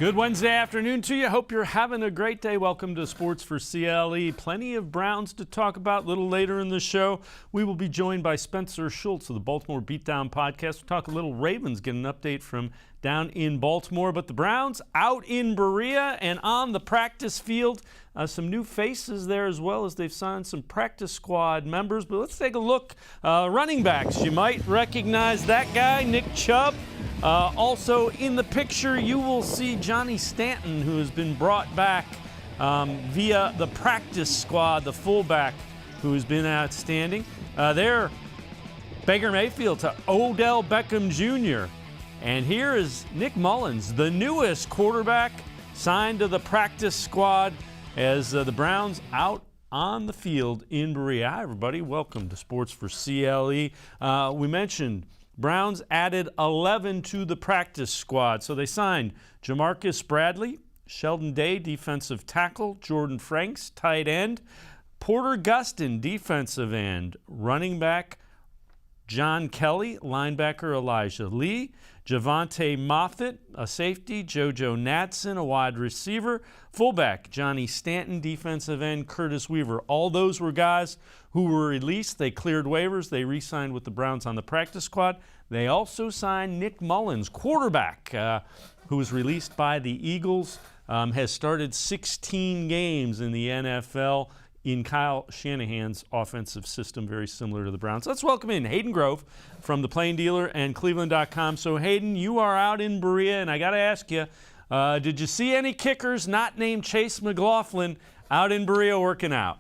Good Wednesday afternoon to you. Hope you're having a great day. Welcome to Sports4CLE. Plenty of Browns to talk about a little later in the show. We will be joined by Spencer Schultz of the Baltimore Beatdown podcast. We'll talk a little Ravens, get an update from down in Baltimore. But the Browns out in Berea and on the practice field. Some new faces there as well as they've signed some practice squad members. But let's take a look. Running backs, you might recognize that guy, Nick Chubb. Also in the picture, you will see Johnny Stanton, who has been brought back via the practice squad, the fullback, who has been outstanding. There, Baker Mayfield to Odell Beckham Jr. And here is Nick Mullins, the newest quarterback, signed to the practice squad as the Browns out on the field in Berea. Hi, everybody. Welcome to Sports4CLE. We mentioned Browns added 11 to the practice squad. So they signed Jamarcus Bradley, Sheldon Day, defensive tackle, Jordan Franks, tight end, Porter Gustin, defensive end, running back John Kelly, linebacker Elijah Lee, Javante Moffitt, a safety, JoJo Natson, a wide receiver, fullback Johnny Stanton, defensive end Curtis Weaver. All those were guys who were released. They cleared waivers. They re-signed with the Browns on the practice squad. They also signed Nick Mullins, quarterback, who was released by the Eagles, has started 16 games in the NFL in Kyle Shanahan's offensive system, very similar to the Browns. Let's welcome in Hayden Grove from the Plain Dealer and cleveland.com. So, Hayden, you are out in Berea, and I got to ask you, did you see any kickers not named Chase McLaughlin out in Berea working out?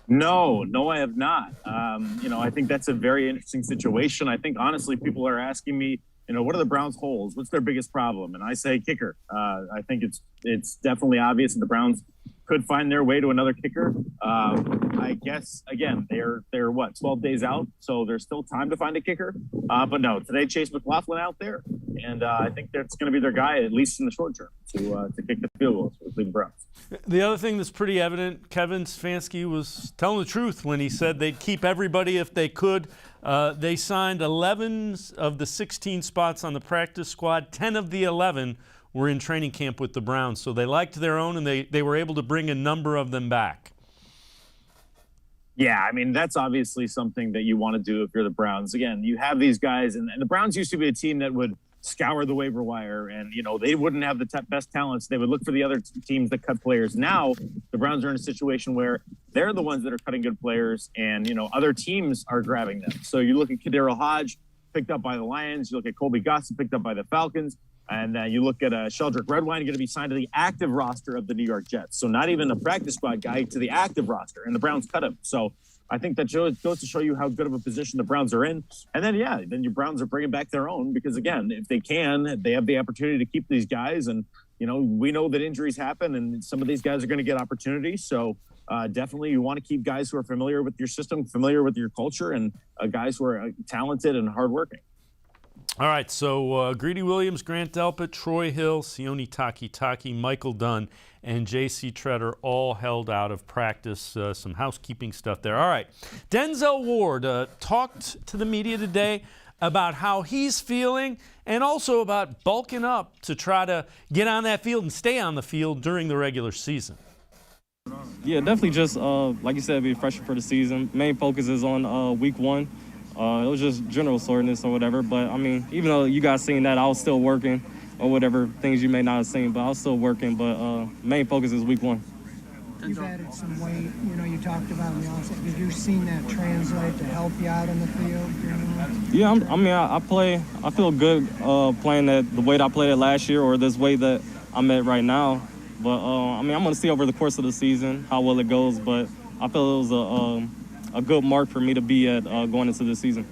No, I have not. I think that's a very interesting situation. I think, honestly, people are asking me, what are the Browns' holes? What's their biggest problem? And I say kicker. I think it's definitely obvious that the Browns could find their way to another kicker. I guess, again, they're 12 days out, so there's still time to find a kicker. But no, today Chase McLaughlin out there, and I think that's going to be their guy, at least in the short term, to kick the field goals for the Cleveland Browns. The other thing that's pretty evident, Kevin Stefanski was telling the truth when he said they'd keep everybody if they could. They signed 11 of the 16 spots on the practice squad. 10 of the 11 were in training camp with the Browns. So they liked their own, and they were able to bring a number of them back. Yeah, I mean, that's obviously something that you want to do if you're the Browns. Again, you have these guys, and the Browns used to be a team that would scour the waiver wire, and, they wouldn't have the best talents. They would look for the other teams that cut players. Now, the Browns are in a situation where they're the ones that are cutting good players, and, other teams are grabbing them. So you look at KhaDarel Hodge, picked up by the Lions. You look at Colby Gossett, picked up by the Falcons. And you look at Sheldrick Redwine, going to be signed to the active roster of the New York Jets. So not even a practice squad guy, to the active roster. And the Browns cut him. So I think that goes to show you how good of a position the Browns are in. And then, then your Browns are bringing back their own because, again, if they can, they have the opportunity to keep these guys. And, we know that injuries happen and some of these guys are going to get opportunities. So definitely you want to keep guys who are familiar with your system, familiar with your culture, and guys who are talented and hardworking. All right, so Greedy Williams, Grant Delpit, Troy Hill, Sione Takitaki, Michael Dunn, and J.C. Treader all held out of practice. Some housekeeping stuff there. All right, Denzel Ward talked to the media today about how he's feeling and also about bulking up to try to get on that field and stay on the field during the regular season. Yeah, definitely just, like you said, be fresher for the season. Main focus is on week one. It was just general soreness or whatever. But, I mean, even though you guys seen that, I was still working or whatever, things you may not have seen. But I was still working. But main focus is week one. You've added some weight. You talked about in the onset. Did you see that translate to help you out on the field? Yeah, I feel good playing at the weight I played at last year or this weight that I'm at right now. But, I'm going to see over the course of the season how well it goes. But I feel it was a good mark for me to be at going into the season.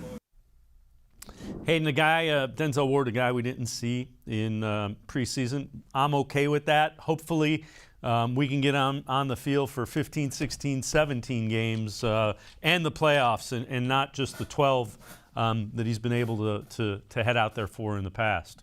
Hayden, the guy, Denzel Ward, a guy we didn't see in preseason. I'm okay with that. Hopefully we can get on the field for 15, 16, 17 games and the playoffs and not just the 12 that he's been able to head out there for in the past.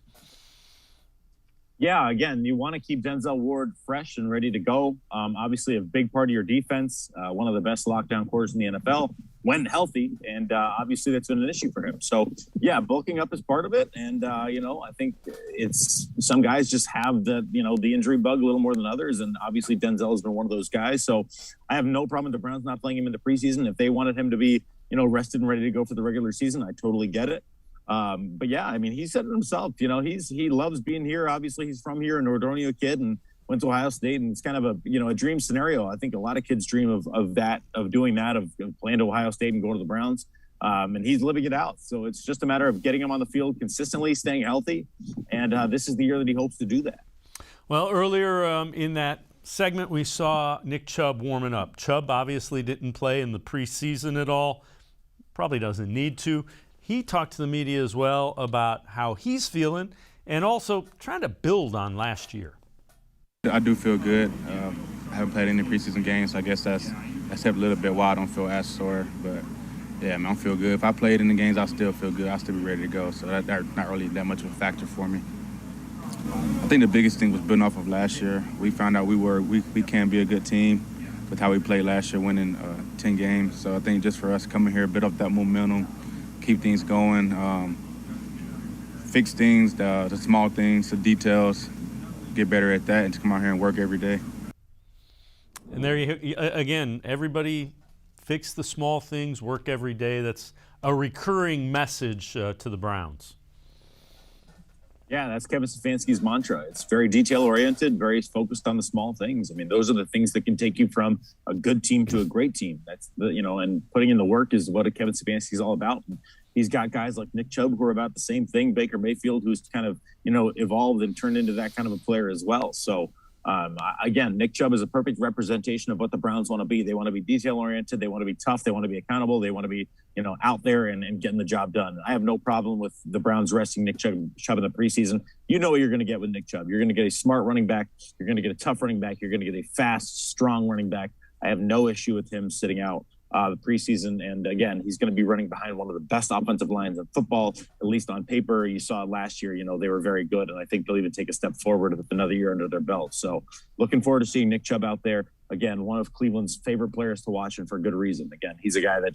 Yeah, again, you want to keep Denzel Ward fresh and ready to go. Obviously, a big part of your defense, one of the best lockdown corners in the NFL. went healthy, and obviously that's been an issue for him. So yeah, bulking up is part of it, and I think it's some guys just have the injury bug a little more than others, and obviously Denzel has been one of those guys. So I have no problem with the Browns not playing him in the preseason. If they wanted him to be rested and ready to go for the regular season, I totally get it. But yeah, I mean, he said it himself. He loves being here. Obviously, he's from here, a Nordonia kid, and went to Ohio State, and it's kind of a dream scenario. I think a lot of kids dream of doing that, of playing to Ohio State and going to the Browns. And he's living it out. So it's just a matter of getting him on the field consistently, staying healthy, and this is the year that he hopes to do that. Well, earlier in that segment, we saw Nick Chubb warming up. Chubb obviously didn't play in the preseason at all. Probably doesn't need to. He talked to the media as well about how he's feeling and also trying to build on last year. I do feel good. I haven't played any preseason games, so I guess that's helped a little bit why I don't feel as sore. But yeah, I feel good. If I played in the games, I still feel good. I'll still be ready to go. So that's not really that much of a factor for me. I think the biggest thing was building off of last year. We found out we can be a good team with how we played last year, winning 10 games. So I think just for us coming here, build up that momentum, keep things going, fix things, the small things, the details, get better at that, and to come out here and work every day. And there you again, everybody fix the small things, work every day. That's a recurring message to the Browns. Yeah, that's Kevin Stefanski's mantra. It's very detail-oriented, very focused on the small things. I mean, those are the things that can take you from a good team to a great team. That's and putting in the work is what Kevin Stefanski's all about. And he's got guys like Nick Chubb who are about the same thing. Baker Mayfield, who's kind of evolved and turned into that kind of a player as well. So again, Nick Chubb is a perfect representation of what the Browns want to be. They want to be detail-oriented. They want to be tough. They want to be accountable. They want to be, out there and getting the job done. I have no problem with the Browns resting Nick Chubb in the preseason. You know what you're going to get with Nick Chubb. You're going to get a smart running back. You're going to get a tough running back. You're going to get a fast, strong running back. I have no issue with him sitting out the preseason. And again, he's going to be running behind one of the best offensive lines in football, at least on paper. You saw last year, they were very good. And I think they'll even take a step forward with another year under their belt. So looking forward to seeing Nick Chubb out there. Again, one of Cleveland's favorite players to watch, and for good reason. Again, he's a guy that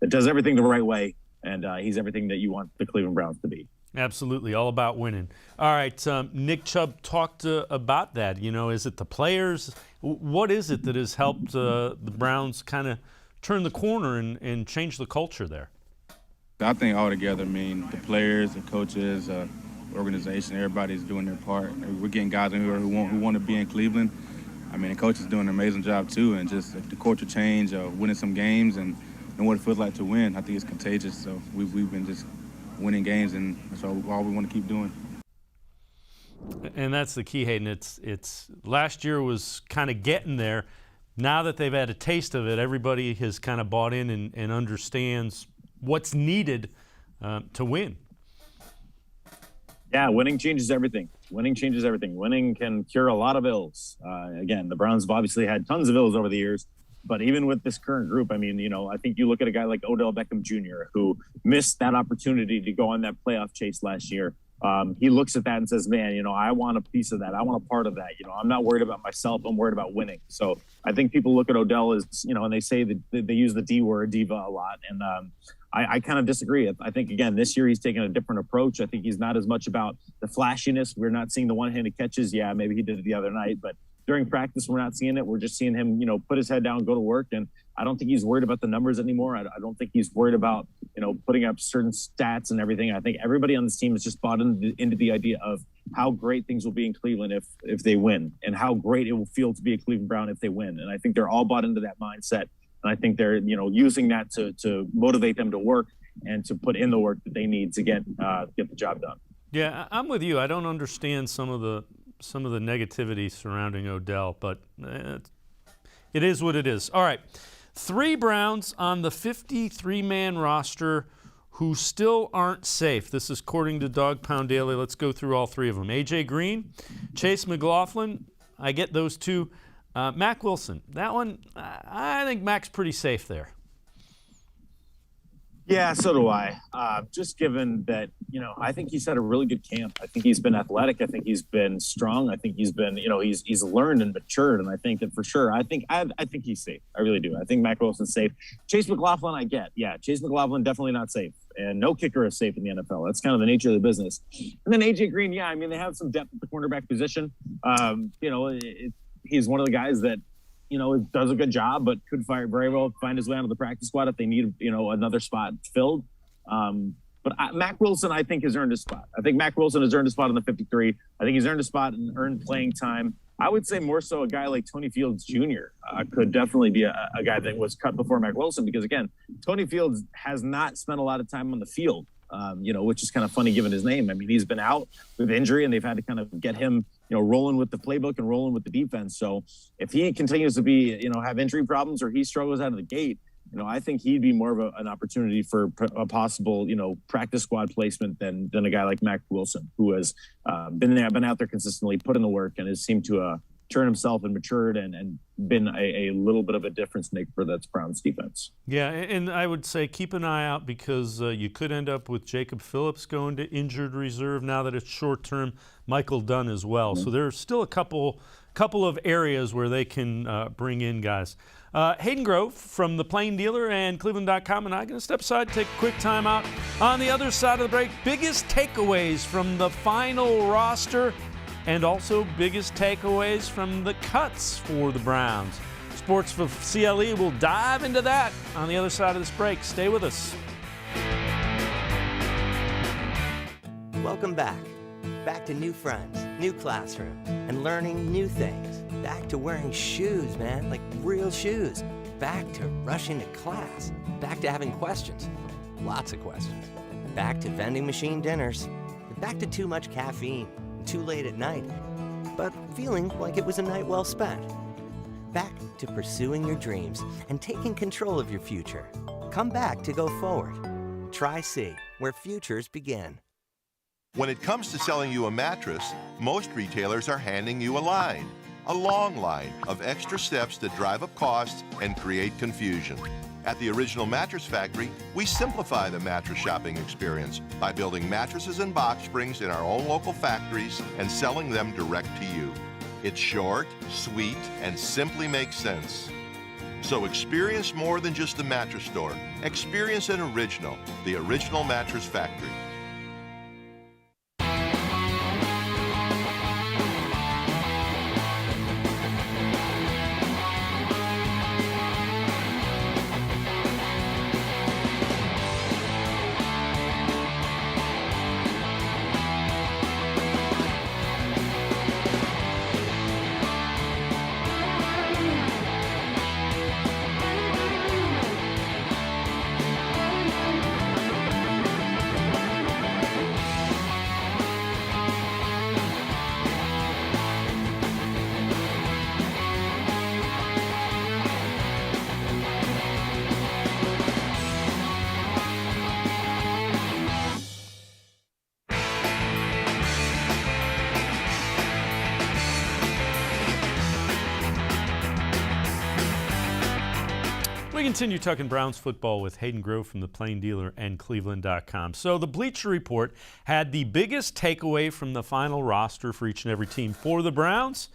does everything the right way. And he's everything that you want the Cleveland Browns to be. Absolutely, all about winning. All right, Nick Chubb talked about that. Is it the players? What is it that has helped the Browns kind of turn the corner and change the culture there? I think altogether, the players, the coaches, the organization, everybody's doing their part. We're getting guys in here who want to be in Cleveland. The coach is doing an amazing job too, and just the culture change, winning some games and what it feels like to win. I think it's contagious. So we've been just winning games, and that's all we want to keep doing. And that's the key, Hayden. It's last year was kind of getting there. Now that they've had a taste of it, everybody has kind of bought in and understands what's needed to win. Yeah, winning changes everything. Winning changes everything. Winning can cure a lot of ills. Again, the Browns have obviously had tons of ills over the years, but even with this current group, I think you look at a guy like Odell Beckham Jr., who missed that opportunity to go on that playoff chase last year. He looks at that and says, man, I want a piece of that. I want a part of that. I'm not worried about myself. I'm worried about winning. So I think people look at Odell as, and they say that they use the D word, diva, a lot. And I kind of disagree. I think, again, this year he's taken a different approach. I think he's not as much about the flashiness. We're not seeing the one-handed catches. Yeah, maybe he did it the other night, but during practice, we're not seeing it. We're just seeing him, put his head down, go to work. And I don't think he's worried about the numbers anymore. I don't think he's worried about, putting up certain stats and everything. I think everybody on this team has just bought into the idea of how great things will be in Cleveland if they win, and how great it will feel to be a Cleveland Brown if they win. And I think they're all bought into that mindset. And I think they're, using that to motivate them to work and to put in the work that they need to get the job done. Yeah, I'm with you. I don't understand some of the negativity surrounding Odell, but it is what it is. All right, 3 Browns on the 53-man roster who still aren't safe. This is according to Dog Pound Daily. Let's go through all 3 of them. A.J. Green, Chase McLaughlin, I get those 2. Mac Wilson, that one, I think Mac's pretty safe there. Yeah, so do I. Just given that, I think he's had a really good camp. I think he's been athletic. I think he's been strong. I think he's been, he's learned and matured. And I think that for sure, I think he's safe. I really do. I think Mack Wilson's safe. Chase McLaughlin, I get. Yeah, Chase McLaughlin definitely not safe. And no kicker is safe in the NFL. That's kind of the nature of the business. And then AJ Green, yeah, I mean, they have some depth at the cornerback position. He's one of the guys that, does a good job, but could very well find his way onto the practice squad if they need, another spot filled. But Mack Wilson, I think, has earned a spot. I think Mack Wilson has earned a spot in the 53. I think he's earned a spot and earned playing time. I would say more so a guy like Tony Fields Jr. Could definitely be a guy that was cut before Mack Wilson because, again, Tony Fields has not spent a lot of time on the field, which is kind of funny given his name. I mean, he's been out with injury, and they've had to kind of get him, rolling with the playbook and rolling with the defense. So if he continues to be, have injury problems or he struggles out of the gate, I think he'd be more of an opportunity for a possible, practice squad placement than a guy like Mack Wilson, who has been out there consistently, put in the work, and has seemed to turn himself and matured and been a little bit of a difference maker for that Browns defense. Yeah, and I would say keep an eye out because you could end up with Jacob Phillips going to injured reserve now that it's short-term, Michael Dunn as well. Mm-hmm. So there's still a couple of areas where they can bring in guys. Hayden Grove from the Plain Dealer and cleveland.com and I are going to step aside, take a quick time out. On the other side of the break, biggest takeaways from the final roster and also biggest takeaways from the cuts for the Browns. Sports4CLE will dive into that on the other side of this break. Stay with us. Welcome back. Back to new friends, new classroom, and learning new things. Back to wearing shoes, man, like real shoes. Back to rushing to class. Back to having questions, lots of questions. Back to vending machine dinners. Back to too much caffeine, too late at night, but feeling like it was a night well spent. Back to pursuing your dreams and taking control of your future. Come back to go forward. Try C, where futures begin. When it comes to selling you a mattress, most retailers are handing you a long line of extra steps that drive up costs and create confusion. At the Original Mattress Factory, we simplify the mattress shopping experience by building mattresses and box springs in our own local factories and selling them direct to you. It's short, sweet, and simply makes sense. So experience more than just the mattress store. Experience an original, the Original Mattress Factory. We continue talking Browns football with Hayden Grove from the Plain Dealer and cleveland.com. So the Bleacher Report had the biggest takeaway from the final roster for each and every team for the Browns,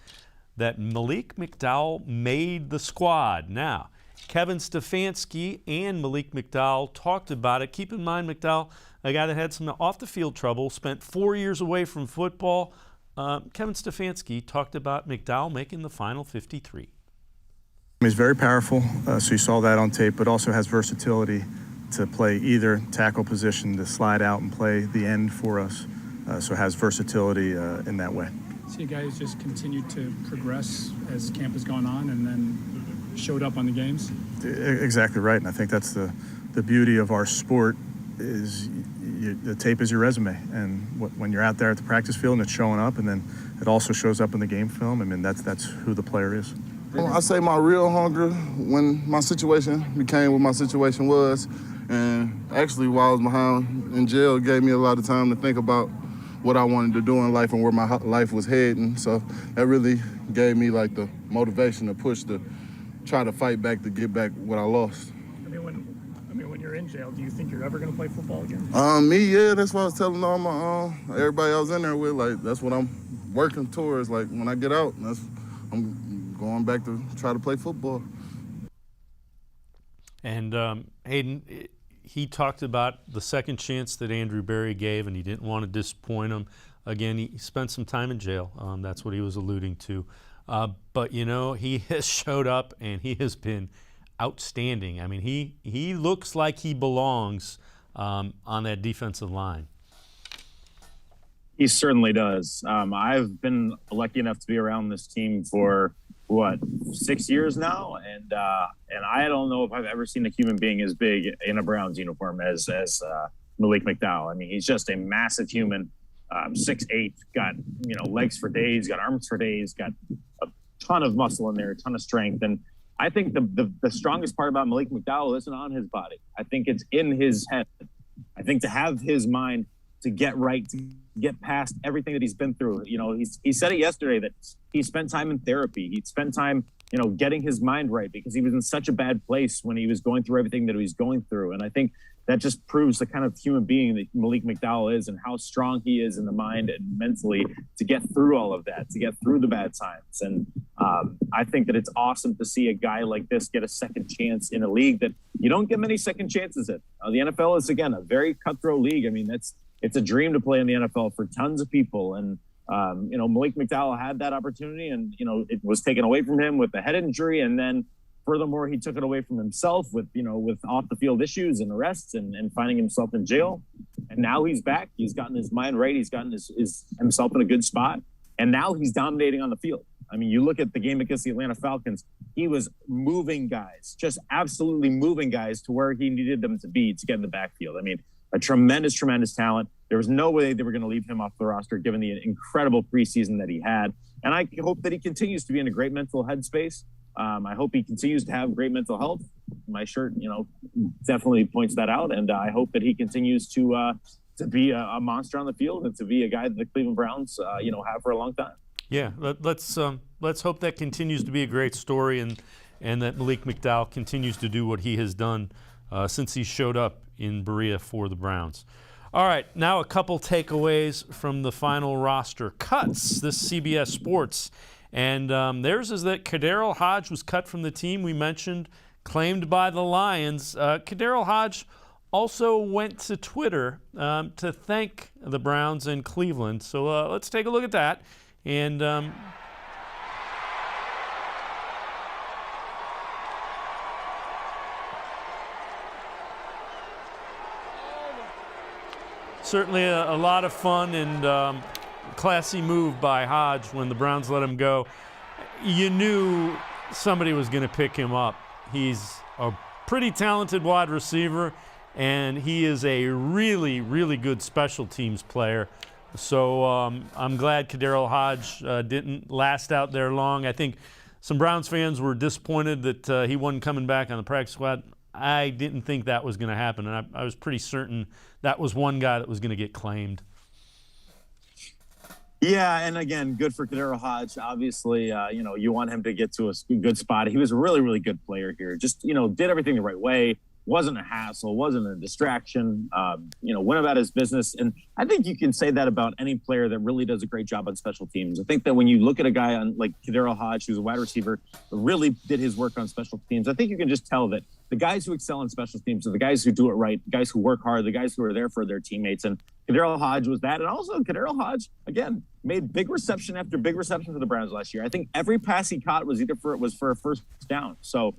that Malik McDowell made the squad. Now, Kevin Stefanski and Malik McDowell talked about it. Keep in mind, McDowell, a guy that had some off-the-field trouble, spent 4 years away from football. Kevin Stefanski talked about McDowell making the final 53. He's very powerful, so you saw that on tape, but also has versatility to play either tackle position, to slide out and play the end for us, so has versatility in that way. So you guys just continued to progress as camp has gone on and then showed up on the games? Exactly right, and I think that's the beauty of our sport is the tape is your resume, and when you're out there at the practice field and it's showing up, and then it also shows up in the game film, I mean, that's who the player is. Well, I say my real hunger when my situation became what my situation was, and actually while I was behind in jail, it gave me a lot of time to think about what I wanted to do in life and where my life was heading. So that really gave me like the motivation to push to try to fight back to get back what I lost. I mean, I mean, when you're in jail, do you think you're ever going to play football again? Yeah, that's what I was telling all my everybody I was in there with. Like, that's what I'm working towards. Like, when I get out, I'm going back to try to play football. And Hayden, he talked about the second chance that Andrew Berry gave, and he didn't want to disappoint him. Again, he spent some time in jail. That's what he was alluding to. But, you know, he has showed up, and he has been outstanding. I mean, he looks like he belongs on that defensive line. He certainly does. I've been lucky enough to be around this team for 6 years now, and I don't know if I've ever seen a human being as big in a Browns uniform as Malik McDowell. I mean, he's just a massive human, 6'8", got legs for days, got arms for days, got a ton of muscle in there, a ton of strength. And I think the strongest part about Malik McDowell isn't on his body. I think it's in his head. I think to have his mind to get right, to get past everything that he's been through. You know, he said it yesterday that he spent time in therapy. He spent time, getting his mind right because he was in such a bad place when he was going through everything that he was going through. And I think that just proves the kind of human being that Malik McDowell is and how strong he is in the mind and mentally to get through all of that, to get through the bad times. And I think that it's awesome to see a guy like this get a second chance in a league that you don't get many second chances in. The NFL is, again, a very cutthroat league. I mean, it's a dream to play in the NFL for tons of people. And, Malik McDowell had that opportunity and, it was taken away from him with a head injury. And then furthermore, he took it away from himself with off the field issues and arrests and finding himself in jail. And now he's back. He's gotten his mind right. He's gotten himself in a good spot. And now he's dominating on the field. I mean, you look at the game against the Atlanta Falcons, he was moving guys, just absolutely moving guys to where he needed them to be to get in the backfield. I mean, a tremendous, tremendous talent. There was no way they were going to leave him off the roster given the incredible preseason that he had. And I hope that he continues to be in a great mental headspace. I hope he continues to have great mental health. My shirt, definitely points that out. And I hope that he continues to be a monster on the field and to be a guy that the Cleveland Browns, have for a long time. Yeah, let's hope that continues to be a great story and that Malik McDowell continues to do what he has done since he showed up in Berea for the Browns. All right, now a couple takeaways from the final roster cuts, this CBS Sports. And theirs is that KhaDarel Hodge was cut from the team we mentioned, claimed by the Lions. KhaDarel Hodge also went to Twitter to thank the Browns in Cleveland. So let's take a look at that. And certainly a lot of fun and classy move by Hodge when the Browns let him go. You knew somebody was going to pick him up. He's a pretty talented wide receiver, and he is a really, really good special teams player. So I'm glad KhaDarel Hodge didn't last out there long. I think some Browns fans were disappointed that he wasn't coming back on the practice squad. I didn't think that was going to happen, and I was pretty certain that was one guy that was going to get claimed. Yeah, and again, good for KhaDarel Hodge. Obviously, you want him to get to a good spot. He was a really, really good player here. Just, did everything the right way. Wasn't a hassle, wasn't a distraction, went about his business. And I think you can say that about any player that really does a great job on special teams. I think that when you look at a guy on like KhaDarel Hodge, who's a wide receiver, really did his work on special teams, I think you can just tell that the guys who excel in special teams are the guys who do it right, the guys who work hard, the guys who are there for their teammates. And KhaDarel Hodge was that. And also KhaDarel Hodge, again, made big reception after big reception for the Browns last year. I think every pass he caught was for a first down. So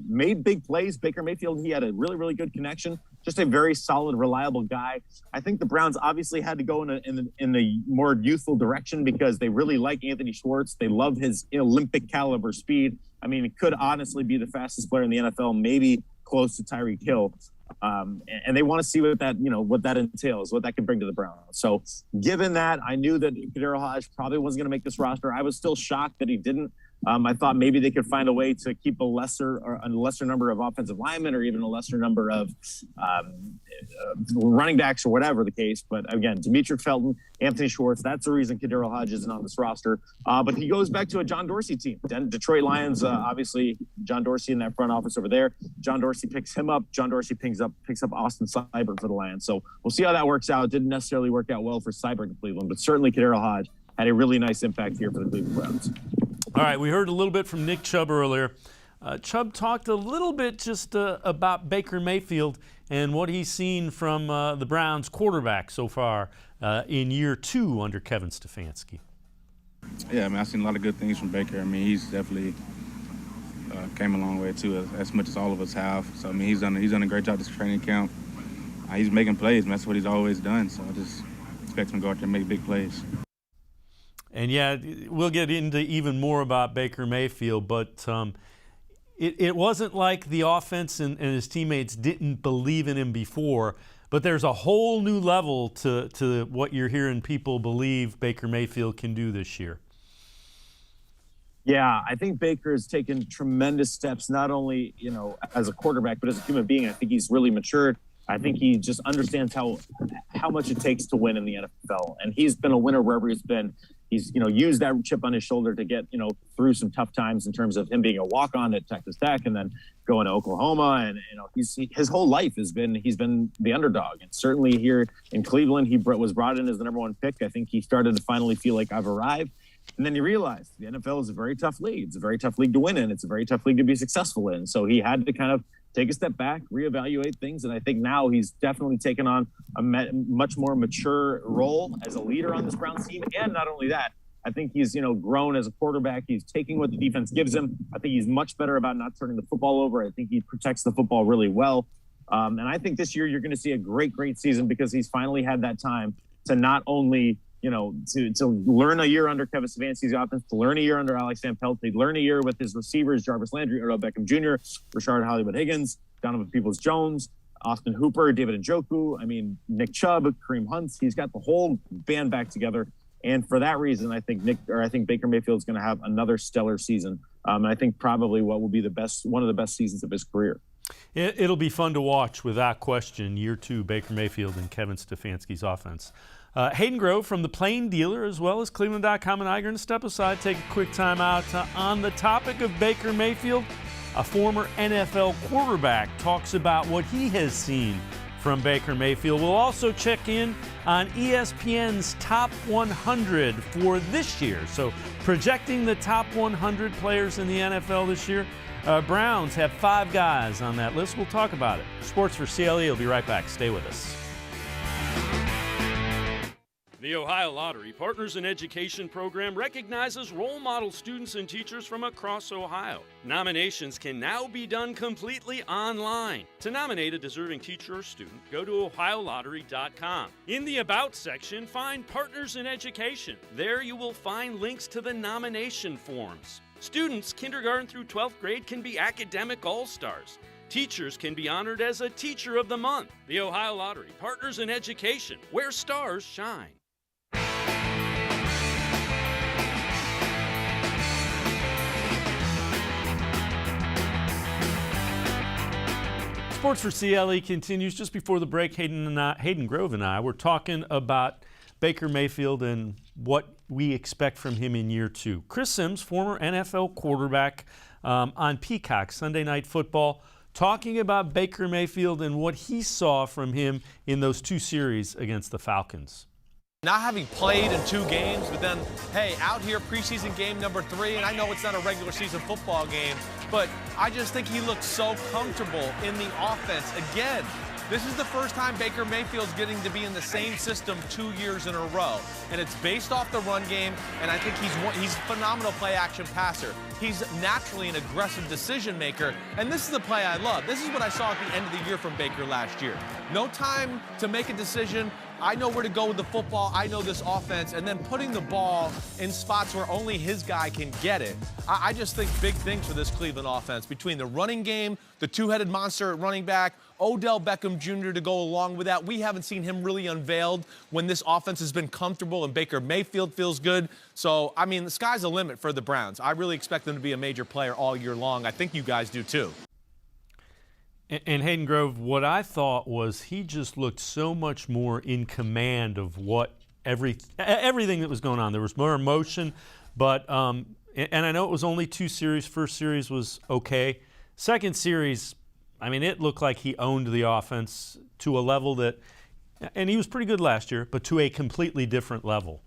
made big plays. Baker Mayfield, he had a really, really good connection. Just a very solid, reliable guy. I think the Browns obviously had to go in a more youthful direction because they really like Anthony Schultz. They love his Olympic caliber speed. I mean, it could honestly be the fastest player in the NFL, maybe close to Tyreek Hill. And they want to see what that entails, what that can bring to the Browns. So given that, I knew that KhaDarel Hodge probably wasn't going to make this roster. I was still shocked that he didn't. I thought maybe they could find a way to keep a lesser number of offensive linemen or even a lesser number of running backs or whatever the case. But again, Demetric Felton, Anthony Schwartz, that's the reason KhaDarel Hodge isn't on this roster. But he goes back to a John Dorsey team. Detroit Lions, obviously, John Dorsey in that front office over there. John Dorsey picks him up. John Dorsey picks up Austin Seibert for the Lions. So we'll see how that works out. It didn't necessarily work out well for Seibert in Cleveland, but certainly KhaDarel Hodge had a really nice impact here for the Cleveland Browns. All right, we heard a little bit from Nick Chubb earlier. Chubb talked a little bit just about Baker Mayfield and what he's seen from the Browns quarterback so far in year 2 under Kevin Stefanski. Yeah, I mean, I've seen a lot of good things from Baker. I mean, he's definitely came a long way too, as much as all of us have. So I mean, he's done a great job this training camp. He's making plays, and that's what he's always done. So I just expect him to go out there and make big plays. And yeah, we'll get into even more about Baker Mayfield, but it wasn't like the offense and his teammates didn't believe in him before, but there's a whole new level to what you're hearing people believe Baker Mayfield can do this year. Yeah, I think Baker has taken tremendous steps, not only, as a quarterback, but as a human being. I think he's really matured. I think he just understands how much it takes to win in the NFL. And he's been a winner wherever he's been. He's, used that chip on his shoulder to get, through some tough times in terms of him being a walk-on at Texas Tech and then going to Oklahoma. And, his whole life he's been the underdog. And certainly here in Cleveland, he was brought in as the #1 pick. I think he started to finally feel like I've arrived. And then he realized the NFL is a very tough league. It's a very tough league to win in. It's a very tough league to be successful in. So he had to kind of take a step back, reevaluate things. And I think now he's definitely taken on a much more mature role as a leader on this Browns team. And not only that, I think he's, grown as a quarterback. He's taking what the defense gives him. I think he's much better about not turning the football over. I think he protects the football really well. And I think this year you're going to see a great, great season because he's finally had that time to not only, to learn a year under Kevin Stefanski's offense, to learn a year under Alex Van Pelt, to learn a year with his receivers, Jarvis Landry, Odell Beckham Jr., Rashard Hollywood Higgins, Donovan Peoples-Jones, Austin Hooper, David Njoku, Nick Chubb, Kareem Hunt. He's got the whole band back together. And for that reason, I think Baker Mayfield is going to have another stellar season. And I think probably what will be one of the best seasons of his career. It'll be fun to watch, without question, year 2, Baker Mayfield and Kevin Stefanski's offense. Hayden Grove from the Plain Dealer, as well as cleveland.com, and I are going to step aside, take a quick time out. On the topic of Baker Mayfield, a former NFL quarterback talks about what he has seen from Baker Mayfield. We'll also check in on ESPN's top 100 for this year. So projecting the top 100 players in the NFL this year. Browns have 5 guys on that list. We'll talk about it. Sports4CLE will be right back. Stay with us. The Ohio Lottery Partners in Education program recognizes role model students and teachers from across Ohio. Nominations can now be done completely online. To nominate a deserving teacher or student, go to ohiolottery.com. In the About section, find Partners in Education. There you will find links to the nomination forms. Students kindergarten through 12th grade can be academic all-stars. Teachers can be honored as a Teacher of the Month. The Ohio Lottery Partners in Education, where stars shine. Sports4CLE continues. Just before the break, Hayden Grove and I were talking about Baker Mayfield and what we expect from him in year 2. Chris Sims, former NFL quarterback on Peacock Sunday Night Football, talking about Baker Mayfield and what he saw from him in those 2 series against the Falcons. Not having played in 2 games, but then, hey, out here preseason game number 3, and I know it's not a regular season football game, but I just think he looks so comfortable in the offense. Again, this is the first time Baker Mayfield's getting to be in the same system 2 years in a row, and it's based off the run game, and I think he's a phenomenal play-action passer. He's naturally an aggressive decision maker, and this is the play I love. This is what I saw at the end of the year from Baker last year. No time to make a decision. I know where to go with the football. I know this offense. And then putting the ball in spots where only his guy can get it. I just think big things for this Cleveland offense between the running game, the two-headed monster at running back, Odell Beckham Jr. to go along with that. We haven't seen him really unveiled when this offense has been comfortable and Baker Mayfield feels good. So, I mean, the sky's the limit for the Browns. I really expect them to be a major player all year long. I think you guys do too. And Hayden Grove, what I thought was he just looked so much more in command of what everything that was going on. There was more emotion, but and I know it was only 2 series. First series was okay. Second series, I mean, it looked like he owned the offense to a level that, and he was pretty good last year, but to a completely different level.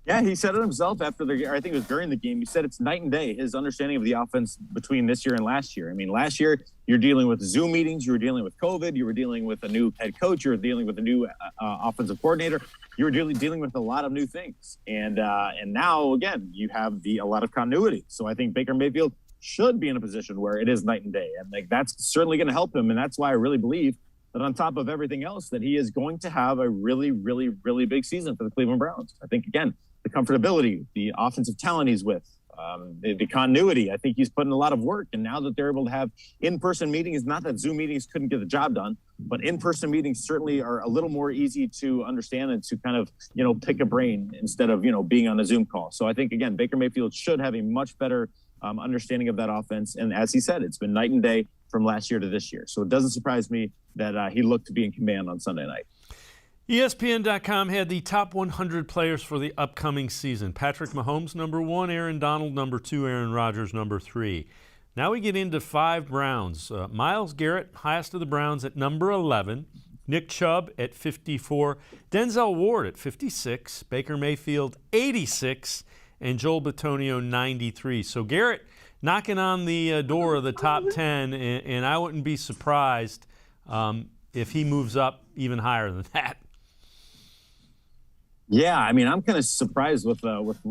Yeah, he said it himself after I think it was during the game. He said it's night and day, his understanding of the offense between this year and last year. I mean, last year, you're dealing with Zoom meetings, you were dealing with COVID, you were dealing with a new head coach, you were dealing with a new offensive coordinator. You were dealing with a lot of new things. And now, again, you have a lot of continuity. So I think Baker Mayfield should be in a position where it is night and day. And that's certainly going to help him. And that's why I really believe that on top of everything else, that he is going to have a really, really, really big season for the Cleveland Browns. I think, again, the comfortability, the offensive talent he's with, the continuity. I think he's put in a lot of work. And now that they're able to have in-person meetings, not that Zoom meetings couldn't get the job done, but in-person meetings certainly are a little more easy to understand and to kind of, pick a brain instead of, being on a Zoom call. So I think, again, Baker Mayfield should have a much better understanding of that offense. And as he said, it's been night and day from last year to this year. So it doesn't surprise me that he looked to be in command on Sunday night. ESPN.com had the top 100 players for the upcoming season. Patrick Mahomes, number 1. Aaron Donald, number 2. Aaron Rodgers, number 3. Now we get into 5 Browns. Myles Garrett, highest of the Browns, at number 11. Nick Chubb at 54. Denzel Ward at 56. Baker Mayfield, 86. And Joel Bitonio, 93. So Garrett knocking on the door of the top 10, and I wouldn't be surprised if he moves up even higher than that. Yeah, I mean, I'm kind of surprised with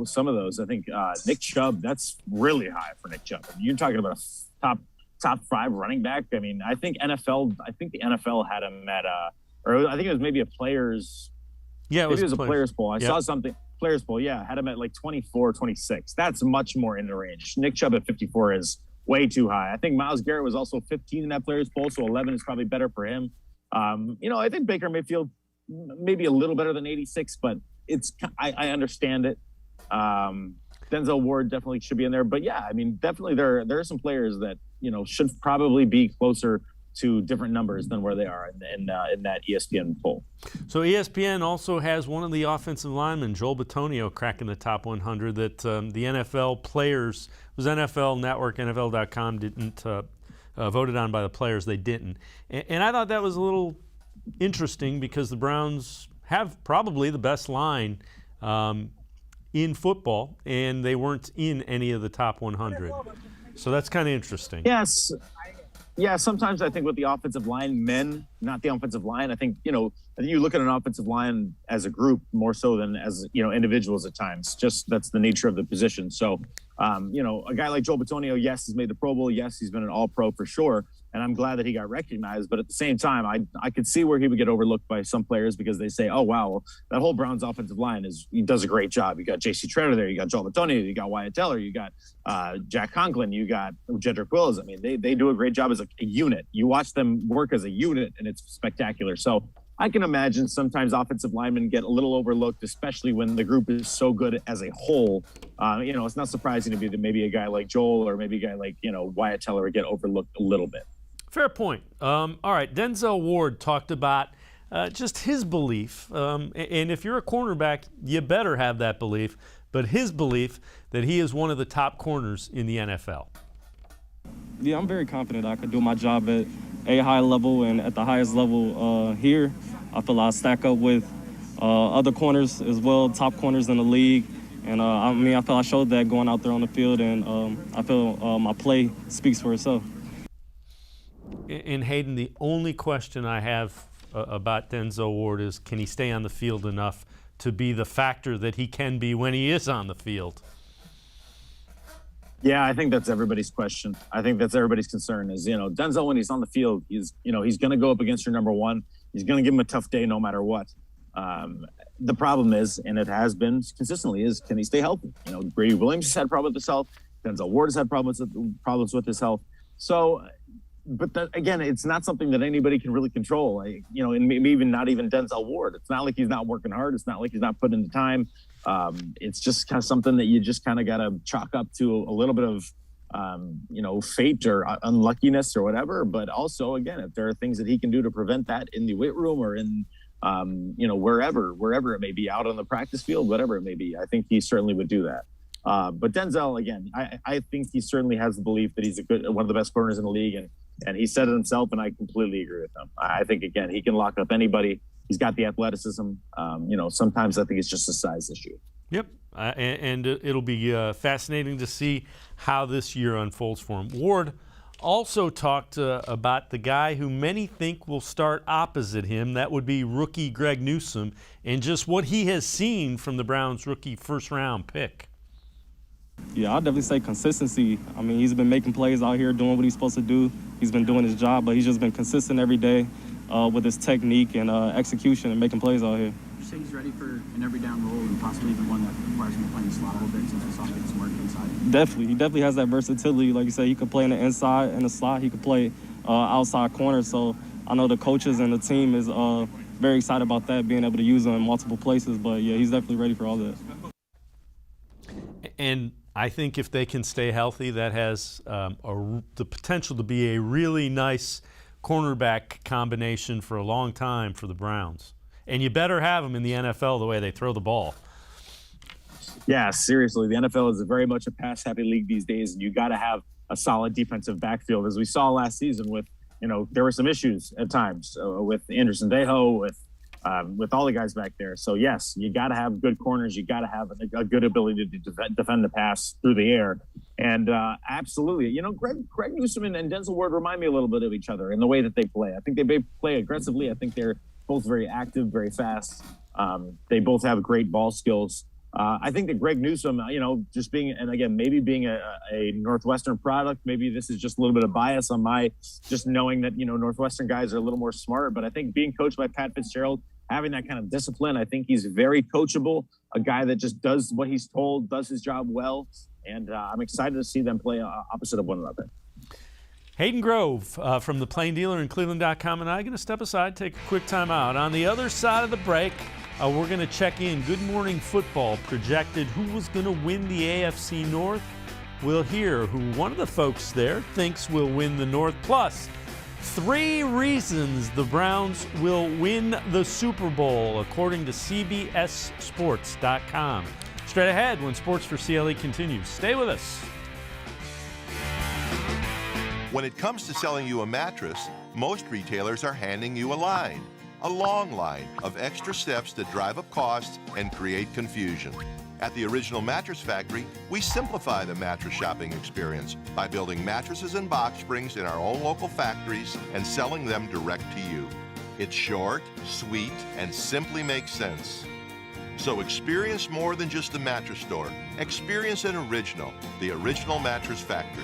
some of those. I think Nick Chubb, that's really high for Nick Chubb. I mean, you're talking about a top 5 running back. I mean, I think the NFL had him at or I think it was maybe a players. Yeah, it was a players poll. I saw something. Players poll, yeah, had him at like 24, 26. That's much more in the range. Nick Chubb at 54 is way too high. I think Myles Garrett was also 15 in that players poll, so 11 is probably better for him. I think Baker Mayfield maybe a little better than 86, but I understand it. Denzel Ward definitely should be in there, but yeah, I mean, definitely there are some players that should probably be closer to different numbers than where they are in that ESPN poll. So ESPN also has one of the offensive linemen, Joel Bitonio, cracking the top 100 that the NFL players, it was NFL Network, NFL.com didn't voted on by the players. They didn't. And I thought that was a little interesting because the Browns have probably the best line in football, and they weren't in any of the top 100. So that's kind of interesting. Yes. Yeah, sometimes I think with the offensive line, not the offensive line, I think you look at an offensive line as a group more so than as, individuals at times. Just that's the nature of the position. So, a guy like Joel Bitonio, yes, he's made the Pro Bowl. Yes, he's been an All-Pro for sure. And I'm glad that he got recognized. But at the same time, I could see where he would get overlooked by some players because they say, oh, wow, that whole Browns offensive line he does a great job. You got J.C. Treader there. You got Joel Bitonio. You got Wyatt Teller. You got Jack Conklin. You got Jedrick Wills. I mean, they do a great job as a unit. You watch them work as a unit, and it's spectacular. So I can imagine sometimes offensive linemen get a little overlooked, especially when the group is so good as a whole. It's not surprising to me that maybe a guy like Joel or maybe a guy like, Wyatt Teller would get overlooked a little bit. Fair point. All right, Denzel Ward talked about just his belief, and if you're a cornerback, you better have that belief, but his belief that he is one of the top corners in the NFL. Yeah, I'm very confident I could do my job at a high level and at the highest level here. I feel I stack up with other corners as well, top corners in the league. And I feel I showed that going out there on the field, and I feel my play speaks for itself. And Hayden, the only question I have about Denzel Ward is, can he stay on the field enough to be the factor that he can be when he is on the field? Yeah, I think that's everybody's question. I think that's everybody's concern is, Denzel, when he's on the field, he's going to go up against your number 1. He's going to give him a tough day no matter what. The problem is, and it has been consistently, is can he stay healthy? You know, Brady Williams has had problems with his health. Denzel Ward has had problems with his health. So, but again, it's not something that anybody can really control. You know, and maybe not even Denzel Ward. It's not like he's not working hard. It's not like he's not putting in the time. It's just kind of something that you just kind of got to chalk up to a little bit of, you know, fate or unluckiness or whatever. But also, again, if there are things that he can do to prevent that in the weight room or in, you know, wherever it may be, out on the practice field, whatever it may be, I think he certainly would do that. But Denzel, again, I think he certainly has the belief that he's one of the best corners in the league, and he said it himself, and I completely agree with him. I think, again, he can lock up anybody. He's got the athleticism. You know, sometimes I think it's just a size issue. Yep, and it'll be fascinating to see how this year unfolds for him. Ward also talked about the guy who many think will start opposite him. That would be rookie Greg Newsome, and just what he has seen from the Browns' rookie first-round pick. Yeah, I'll definitely say consistency. I mean, he's been making plays out here, doing what he's supposed to do. He's been doing his job, but he's just been consistent every day with his technique and execution and making plays out here. Would you say he's ready for an every down role and possibly even one that requires him to play in the slot a little bit since we saw him get some work inside? Definitely. He definitely has that versatility. Like you said, he could play in the inside and the slot. He could play outside corner. So I know the coaches and the team is very excited about that, being able to use him in multiple places. But, yeah, he's definitely ready for all that. And I think if they can stay healthy, that has the potential to be a really nice cornerback combination for a long time for the Browns. And you better have them in the NFL the way they throw the ball. Yeah, seriously. The NFL is very much a pass-happy league these days, and you got to have a solid defensive backfield. As we saw last season with, you know, there were some issues at times with Anderson Dejo, with all the guys back there. So, yes, you got to have good corners. You got to have a good ability to defend the pass through the air. And absolutely, you know, Greg Newsome and Denzel Ward remind me a little bit of each other in the way that they play. I think they play aggressively. I think they're both very active, very fast. They both have great ball skills. I think that Greg Newsome, you know, just being, and again, maybe being a Northwestern product, maybe this is just a little bit of bias on my just knowing that, you know, Northwestern guys are a little more smart. But I think being coached by Pat Fitzgerald, having that kind of discipline, I think he's very coachable, a guy that just does what he's told, does his job well. And I'm excited to see them play opposite of one another. Hayden Grove from the Plain Dealer and cleveland.com and I are going to step aside, take a quick time out. On the other side of the break, we're going to check in. Good Morning Football projected who was going to win the AFC North. We'll hear who one of the folks there thinks will win the North. Plus, 3 reasons the Browns will win the Super Bowl, according to CBSSports.com. Straight ahead when Sports4CLE continues. Stay with us. When it comes to selling you a mattress, most retailers are handing you a long line of extra steps that drive up costs and create confusion. At the Original Mattress Factory, we simplify the mattress shopping experience by building mattresses and box springs in our own local factories and selling them direct to you. It's short, sweet, and simply makes sense. So experience more than just the mattress store. Experience an original, the Original Mattress Factory.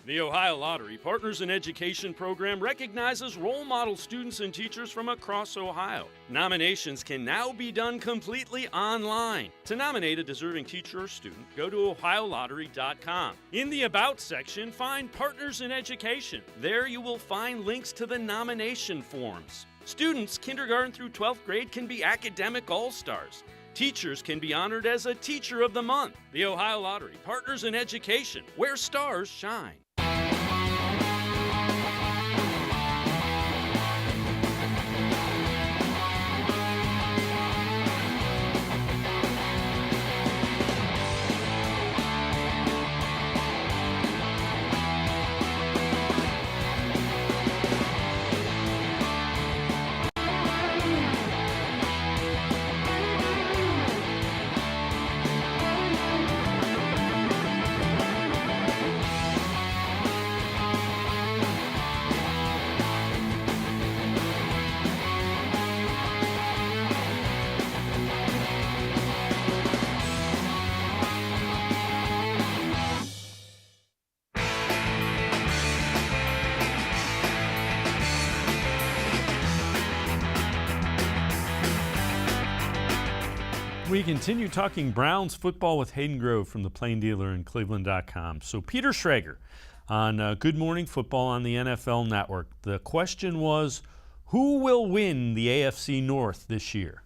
The Ohio Lottery Partners in Education program recognizes role model students and teachers from across Ohio. Nominations can now be done completely online. To nominate a deserving teacher or student, go to ohiolottery.com. In the About section, find Partners in Education. There you will find links to the nomination forms. Students kindergarten through 12th grade can be academic all-stars. Teachers can be honored as a Teacher of the Month. The Ohio Lottery Partners in Education, where stars shine. We continue talking Browns football with Hayden Grove from the Plain Dealer and cleveland.com. So Peter Schrager on Good Morning Football on the NFL Network. The question was, who will win the AFC North this year?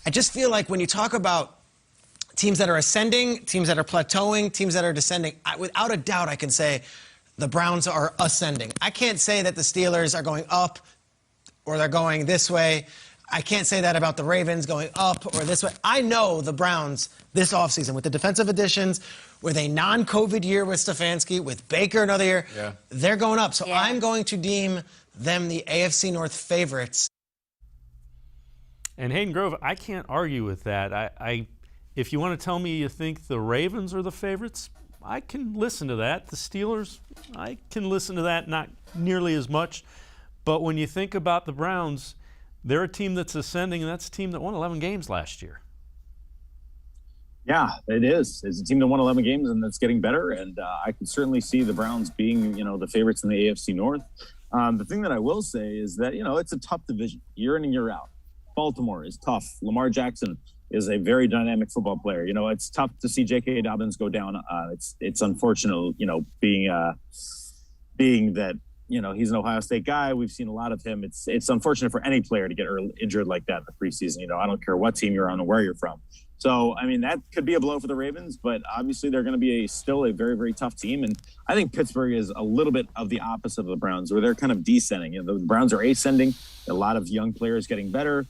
I just feel like when you talk about teams that are ascending, teams that are plateauing, teams that are descending, without a doubt I can say the Browns are ascending. I can't say that the Steelers are going up or they're going this way. I can't say that about the Ravens going up or this way. I know the Browns this offseason with the defensive additions, with a non-COVID year with Stefanski, with Baker another year, they're going up. So I'm going to deem them the AFC North favorites. And Hayden Grove, I can't argue with that. If you want to tell me you think the Ravens are the favorites, I can listen to that. The Steelers, I can listen to that, not nearly as much. But when you think about the Browns, they're a team that's ascending, and that's a team that won 11 games last year. Yeah, it is. It's a team that won 11 games and that's getting better. And I can certainly see the Browns being, the favorites in the AFC North. The thing that I will say is that, it's a tough division year in and year out. Baltimore is tough. Lamar Jackson is a very dynamic football player. It's tough to see J.K. Dobbins go down. It's unfortunate, being that, he's an Ohio State guy. We've seen a lot of him. It's unfortunate for any player to get injured like that in the preseason. I don't care what team you're on or where you're from. So, that could be a blow for the Ravens, but obviously they're going to be still a very, very tough team. And I think Pittsburgh is a little bit of the opposite of the Browns, where they're kind of descending. The Browns are ascending, a lot of young players getting better.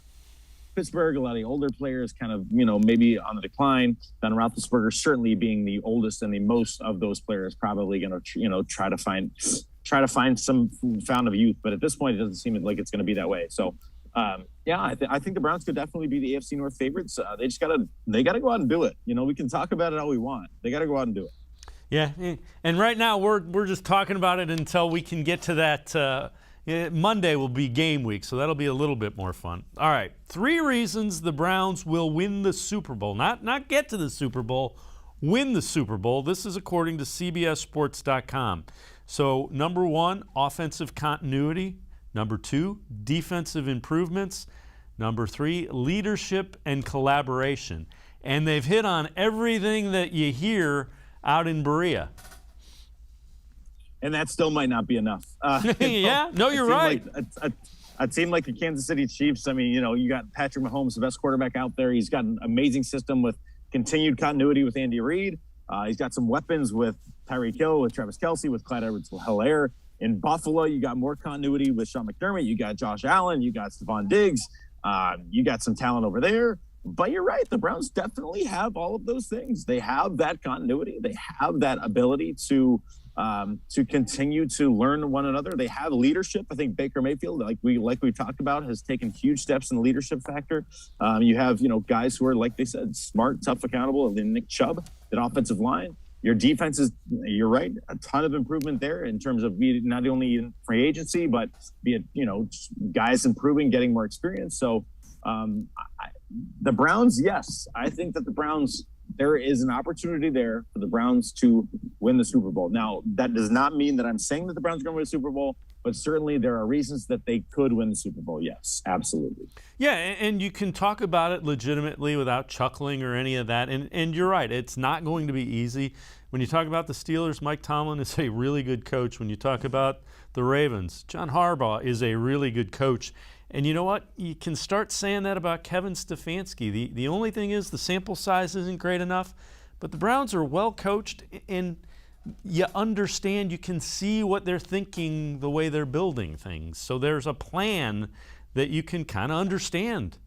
Pittsburgh, a lot of the older players kind of, maybe on the decline. Ben Roethlisberger certainly being the oldest and the most of those players, probably going to, try to find some fountain of youth. But at this point, it doesn't seem like it's going to be that way. So, I think the Browns could definitely be the AFC North favorites. They just gotta go out and do it. We can talk about it all we want. They got to go out and do it. Yeah, and right now we're just talking about it until we can get to that. Monday will be game week, so that'll be a little bit more fun. All right, 3 reasons the Browns will win the Super Bowl. Not get to the Super Bowl, win the Super Bowl. This is according to CBSSports.com. So, number 1, offensive continuity. Number 2, defensive improvements. Number 3, leadership and collaboration. And they've hit on everything that you hear out in Berea. And that still might not be enough. Yeah, no, you're right. A team like the Kansas City Chiefs, you got Patrick Mahomes, the best quarterback out there. He's got an amazing system with continued continuity with Andy Reid. He's got some weapons with Tyreek Hill, with Travis Kelce, with Clyde Edwards-Helaire. In Buffalo, you got more continuity with Sean McDermott. You got Josh Allen. You got Stephon Diggs. You got some talent over there. But you're right. The Browns definitely have all of those things. They have that continuity. They have that ability to continue to learn one another. They have leadership. I think Baker Mayfield, like we talked about, has taken huge steps in the leadership factor. You have, guys who are, like they said, smart, tough, accountable. And then Nick Chubb, that offensive line. Your defense is, you're right, a ton of improvement there in terms of not only in free agency, but be it, guys improving, getting more experience. So the Browns, yes, I think that the Browns, there is an opportunity there for the Browns to win the Super Bowl. Now, that does not mean that I'm saying that the Browns are going to win the Super Bowl, but certainly there are reasons that they could win the Super Bowl. Yes, absolutely. Yeah, and you can talk about it legitimately without chuckling or any of that. And you're right, it's not going to be easy. When you talk about the Steelers, Mike Tomlin is a really good coach. When you talk about the Ravens, John Harbaugh is a really good coach. And you know what? You can start saying that about Kevin Stefanski. The only thing is the sample size isn't great enough, but the Browns are well coached, and you understand, you can see what they're thinking, the way they're building things. So there's a plan that you can kind of understand.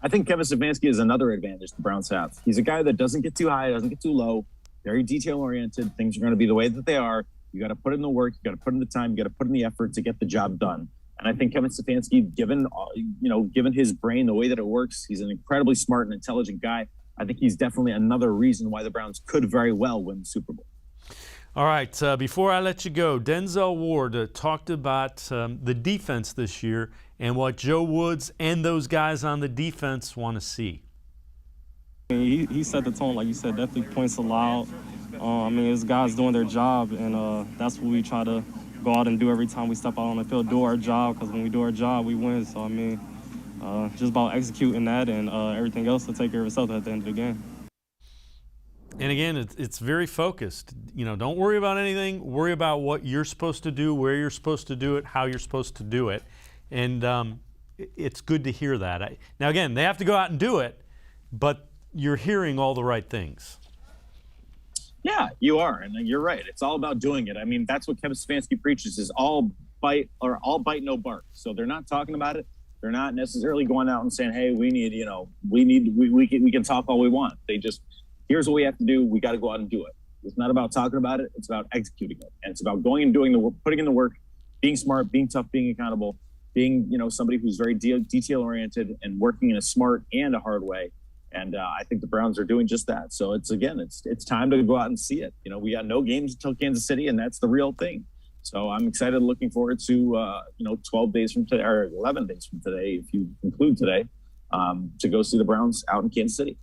I think Kevin Stefanski is another advantage the Browns have. He's a guy that doesn't get too high, doesn't get too low, very detail-oriented. Things are going to be the way that they are. You got to put in the work, you got to put in the time, you got to put in the effort to get the job done. And I think Kevin Stefanski, given his brain, the way that it works, he's an incredibly smart and intelligent guy. I think he's definitely another reason why the Browns could very well win the Super Bowl. All right, before I let you go, Denzel Ward talked about the defense this year and what Joe Woods and those guys on the defense want to see. He set the tone, like you said, definitely points aloud. His guys doing their job, and that's what we try to go out and do every time we step out on the field, do our job, because when we do our job, we win. So, just about executing that, and everything else will take care of itself at the end of the game. And again, it's very focused. Don't worry about anything. Worry about what you're supposed to do, where you're supposed to do it, how you're supposed to do it. And it's good to hear that. Now, again, they have to go out and do it, but you're hearing all the right things. Yeah, you are, and you're right. It's all about doing it. I mean, that's what Kevin Stefanski preaches: is all bite, no bark. So they're not talking about it. They're not necessarily going out and saying, "Hey, we can talk all we want." They just, here's what we have to do. We got to go out and do it. It's not about talking about it. It's about executing it, and it's about going and doing the work, putting in the work, being smart, being tough, being accountable, being somebody who's very detail oriented and working in a smart and a hard way. And I think the Browns are doing just that. So it's time to go out and see it. We got no games until Kansas City, and that's the real thing. So I'm excited, looking forward to 12 days from today, or 11 days from today, if you include today, to go see the Browns out in Kansas City.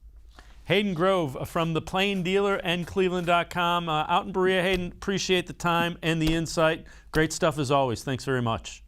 Hayden Grove from the Plain Dealer and cleveland.com. Out in Berea. Hayden, appreciate the time and the insight. Great stuff as always. Thanks very much.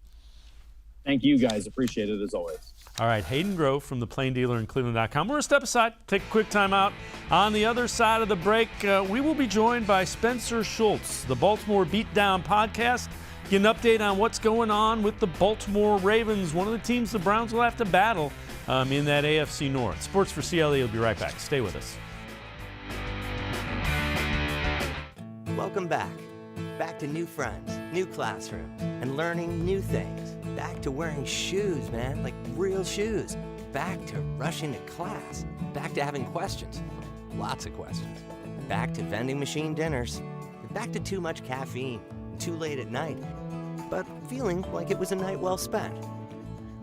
Thank you, guys. Appreciate it as always. All right, Hayden Grove from the Plain Dealer and cleveland.com. We're going to step aside, take a quick time out. On the other side of the break, we will be joined by Spencer Schultz, the Baltimore Beatdown podcast. Get an update on what's going on with the Baltimore Ravens, one of the teams the Browns will have to battle in that AFC North. Sports4CLE will be right back. Stay with us. Welcome back. Back to new friends, new classroom, and learning new things. Back to wearing shoes, man, like real shoes. Back to rushing to class. Back to having questions. Lots of questions. Back to vending machine dinners. Back to too much caffeine, too late at night, but feeling like it was a night well spent.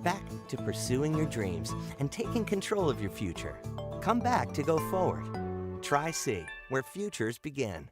Back to pursuing your dreams and taking control of your future. Come back to go forward. Try C, where futures begin.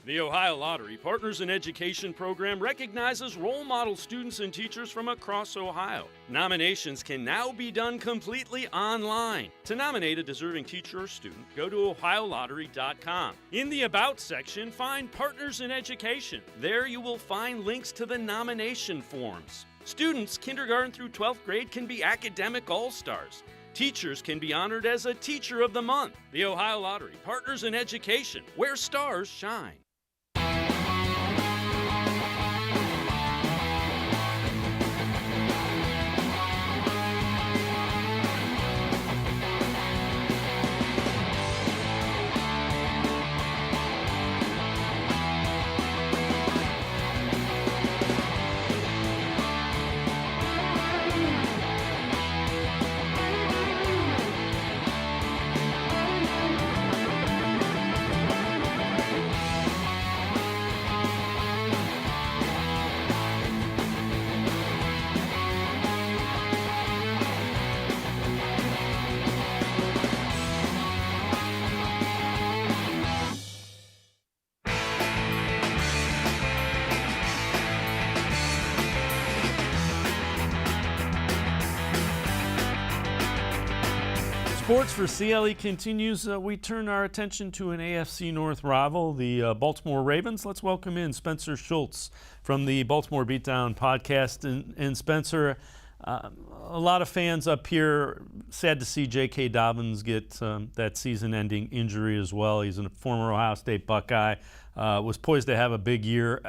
The Ohio Lottery Partners in Education program recognizes role model students and teachers from across Ohio. Nominations can now be done completely online. To nominate a deserving teacher or student, go to ohiolottery.com. In the About section, find Partners in Education. There you will find links to the nomination forms. Students, kindergarten through 12th grade, can be academic all-stars. Teachers can be honored as a Teacher of the Month. The Ohio Lottery Partners in Education, where stars shine. Sports4CLE continues. We turn our attention to an AFC North rival, the Baltimore Ravens. Let's welcome in Spencer Schultz from the Baltimore Beatdown podcast. And Spencer, a lot of fans up here sad to see J.K. Dobbins get that season-ending injury as well. He's a former Ohio State Buckeye, was poised to have a big year.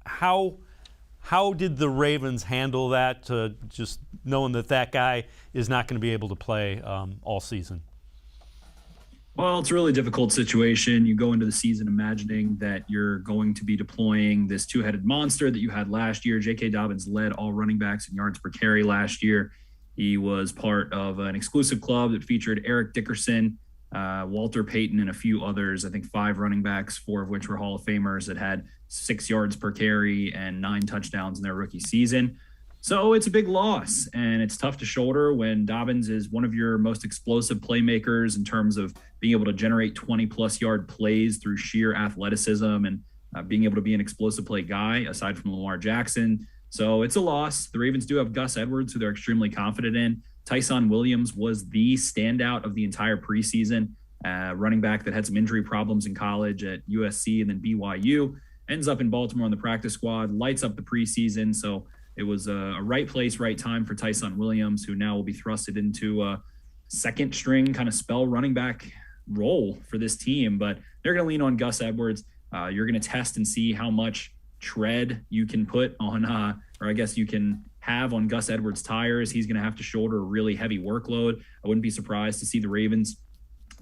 How did the Ravens handle that, just knowing that guy is not going to be able to play all season? Well, it's a really difficult situation. You go into the season imagining that you're going to be deploying this two-headed monster that you had last year. J.K. Dobbins led all running backs in yards per carry last year. He was part of an exclusive club that featured Eric Dickerson, Walter Payton, and a few others. I think 5 running backs, 4 of which were Hall of Famers, that had 6 yards per carry and 9 touchdowns in their rookie season. So it's a big loss, and it's tough to shoulder when Dobbins is one of your most explosive playmakers in terms of being able to generate 20-plus yard plays through sheer athleticism and being able to be an explosive play guy, aside from Lamar Jackson. So it's a loss. The Ravens do have Gus Edwards, who they're extremely confident in. Tyson Williams was the standout of the entire preseason, running back that had some injury problems in college at USC and then BYU, ends up in Baltimore on the practice squad, lights up the preseason. So it was a right place, right time for Tyson Williams, who now will be thrusted into a second string kind of spell running back role for this team. But they're going to lean on Gus Edwards. You're going to test and see how much tread you can put on, or I guess you can have on Gus Edwards' tires. He's going to have to shoulder a really heavy workload. I wouldn't be surprised to see the Ravens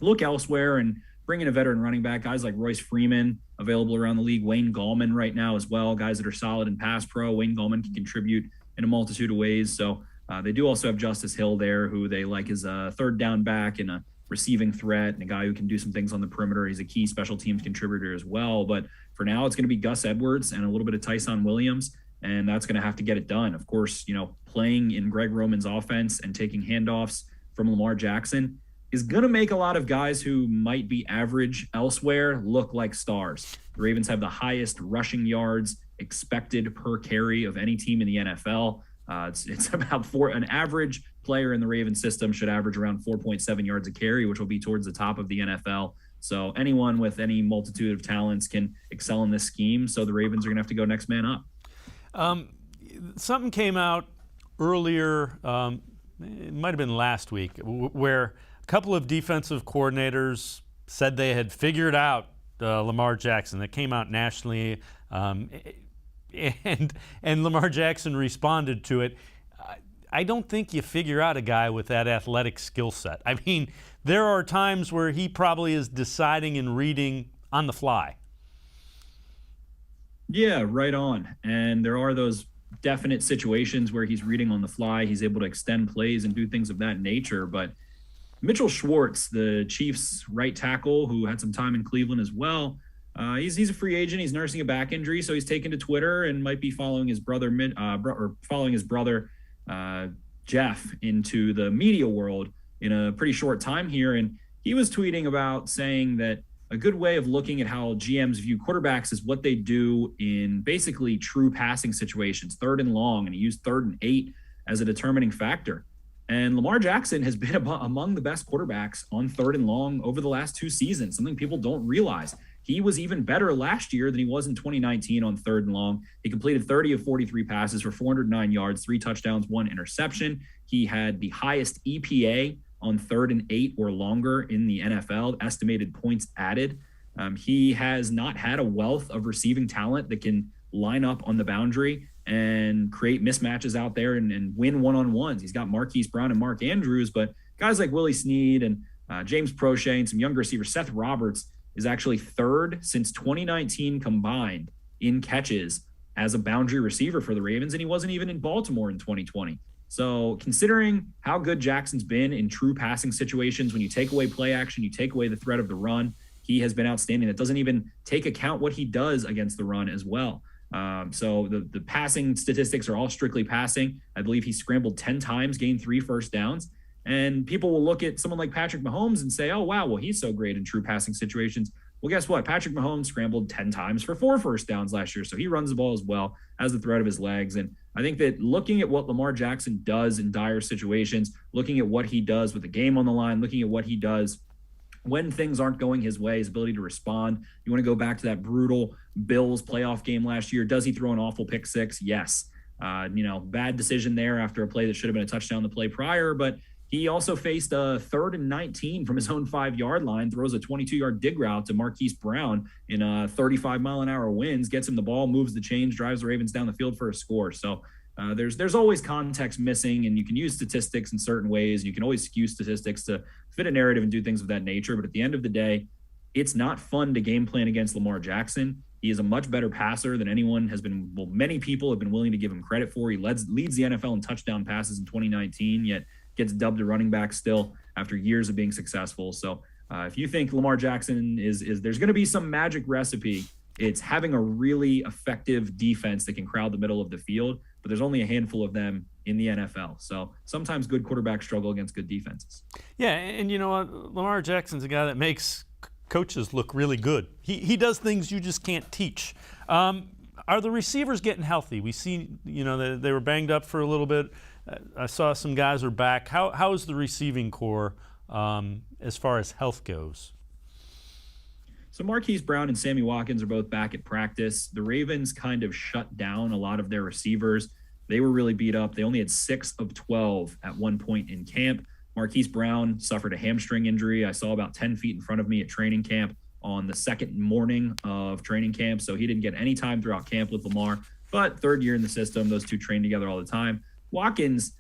look elsewhere and bring in a veteran running back, guys like Royce Freeman available around the league, Wayne Gallman right now as well, guys that are solid in pass pro. Wayne Gallman can contribute in a multitude of ways. So they do also have Justice Hill there, who they like as a third down back and a receiving threat and a guy who can do some things on the perimeter. He's a key special teams contributor as well. But for now, it's going to be Gus Edwards and a little bit of Tyson Williams, and that's going to have to get it done. Of course, playing in Greg Roman's offense and taking handoffs from Lamar Jackson is going to make a lot of guys who might be average elsewhere look like stars. The Ravens have the highest rushing yards expected per carry of any team in the NFL. It's about an average player in the Ravens system should average around 4.7 yards a carry, which will be towards the top of the NFL. So anyone with any multitude of talents can excel in this scheme. So the Ravens are going to have to go next man up. Something came out earlier, it might have been last week, where a couple of defensive coordinators said they had figured out Lamar Jackson. That came out nationally, and Lamar Jackson responded to it. I don't think you figure out a guy with that athletic skill set. I mean, there are times where he probably is deciding and reading on the fly. Yeah, right on. And there are those definite situations where he's reading on the fly. He's able to extend plays and do things of that nature. But Mitchell Schwartz, the Chiefs' right tackle, who had some time in Cleveland as well, he's a free agent. He's nursing a back injury, so he's taken to Twitter and might be following his brother Jeff into the media world in a pretty short time here. And he was tweeting about saying that a good way of looking at how GMs view quarterbacks is what they do in basically true passing situations, 3rd and long, and he used 3rd and 8 as a determining factor. And Lamar Jackson has been among the best quarterbacks on 3rd and long over the last 2 seasons, something people don't realize. He was even better last year than he was in 2019 on 3rd and long. He completed 30 of 43 passes for 409 yards, 3 touchdowns, 1 interception. He had the highest EPA on 3rd and 8 or longer in the NFL, estimated points added. He has not had a wealth of receiving talent that can line up on the boundary and create mismatches out there and win one-on-ones. He's got Marquise Brown and Mark Andrews, but guys like Willie Snead and James Prochet and some younger receivers, Seth Roberts is actually 3rd since 2019 combined in catches as a boundary receiver for the Ravens, and he wasn't even in Baltimore in 2020. So considering how good Jackson's been in true passing situations, when you take away play action, you take away the threat of the run, he has been outstanding. That doesn't even take account what he does against the run as well. So the passing statistics are all strictly passing. I believe he scrambled 10 times, gained 3 first downs. And people will look at someone like Patrick Mahomes and say, oh, wow, well, he's so great in true passing situations. Well, guess what? Patrick Mahomes scrambled 10 times for 4 first downs last year. So he runs the ball as well, has the threat of his legs. And I think that looking at what Lamar Jackson does in dire situations, looking at what he does with the game on the line, looking at what he does when things aren't going his way, his ability to respond. You want to go back to that brutal Bills playoff game last year. Does he throw an awful pick 6? Yes. Bad decision there after a play that should have been a touchdown the play prior, but he also faced a 3rd and 19 from his own 5-yard line, throws a 22-yard dig route to Marquise Brown in a 35-mile-an-hour winds, gets him the ball, moves the chains, drives the Ravens down the field for a score. So there's always context missing, and you can use statistics in certain ways. You can always skew statistics to fit a narrative and do things of that nature. But at the end of the day, it's not fun to game plan against Lamar Jackson. He is a much better passer than anyone has been. Well, many people have been willing to give him credit for. He leads the NFL in touchdown passes in 2019, yet gets dubbed a running back still after years of being successful. So if you think Lamar Jackson is there's going to be some magic recipe, it's having a really effective defense that can crowd the middle of the field, but there's only a handful of them in the NFL. So sometimes good quarterbacks struggle against good defenses. Yeah, and you know what? Lamar Jackson's a guy that makes coaches look really good. He does things you just can't teach. Are the receivers getting healthy? We see, they were banged up for a little bit. I saw some guys are back. How is the receiving core as far as health goes? So Marquise Brown and Sammy Watkins are both back at practice. The Ravens kind of shut down a lot of their receivers They were really beat up. They only had 6 of 12 at one point in camp. Marquise Brown suffered a hamstring injury. I saw about 10 feet in front of me at training camp on the second morning of training camp. So he didn't get any time throughout camp with Lamar, but third year in the system, those two train together all the time. Watkins,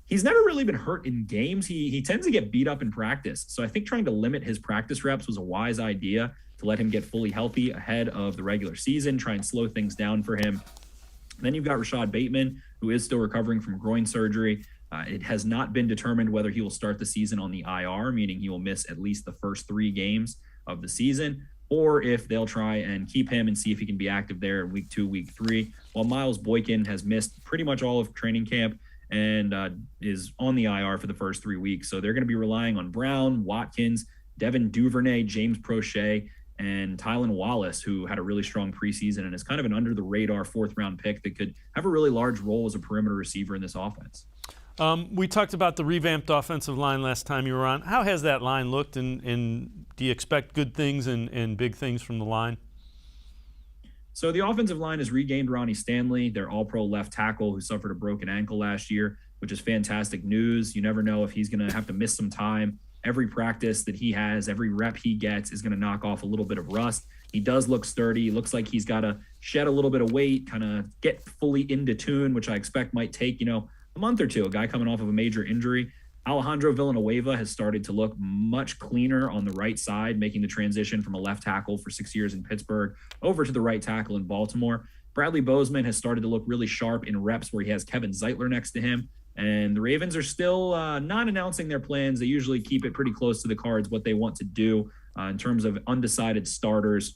he's never really been hurt in games. He tends to get beat up in practice. So I think trying to limit his practice reps was a wise idea to let him get fully healthy ahead of the regular season, try and slow things down for him. Then you've got Rashad Bateman, who is still recovering from groin surgery. It has not been determined whether he will start the season on the IR, meaning he will miss at least the first 3 games of the season, or if they'll try and keep him and see if he can be active there in week 2, week 3, while Miles Boykin has missed pretty much all of training camp and is on the IR for the first 3 weeks. So they're going to be relying on Brown, Watkins, Devin Duvernay, James Prochet, and Tylan Wallace, who had a really strong preseason and is kind of an under-the-radar 4th-round pick that could have a really large role as a perimeter receiver in this offense. We talked about the revamped offensive line last time you were on. How has that line looked, and do you expect good things and big things from the line? So the offensive line has regained Ronnie Stanley, their all-pro left tackle who suffered a broken ankle last year, which is fantastic news. You never know if he's going to have to miss some time. Every practice that he has, every rep he gets is going to knock off a little bit of rust. He does look sturdy. He looks like he's got to shed a little bit of weight, kind of get fully into tune, which I expect might take, a month or two. A guy coming off of a major injury. Alejandro Villanueva has started to look much cleaner on the right side, making the transition from a left tackle for 6 years in Pittsburgh over to the right tackle in Baltimore. Bradley Bozeman has started to look really sharp in reps where he has Kevin Zeitler next to him. And the Ravens are still not announcing their plans. They usually keep it pretty close to the cards, what they want to do in terms of undecided starters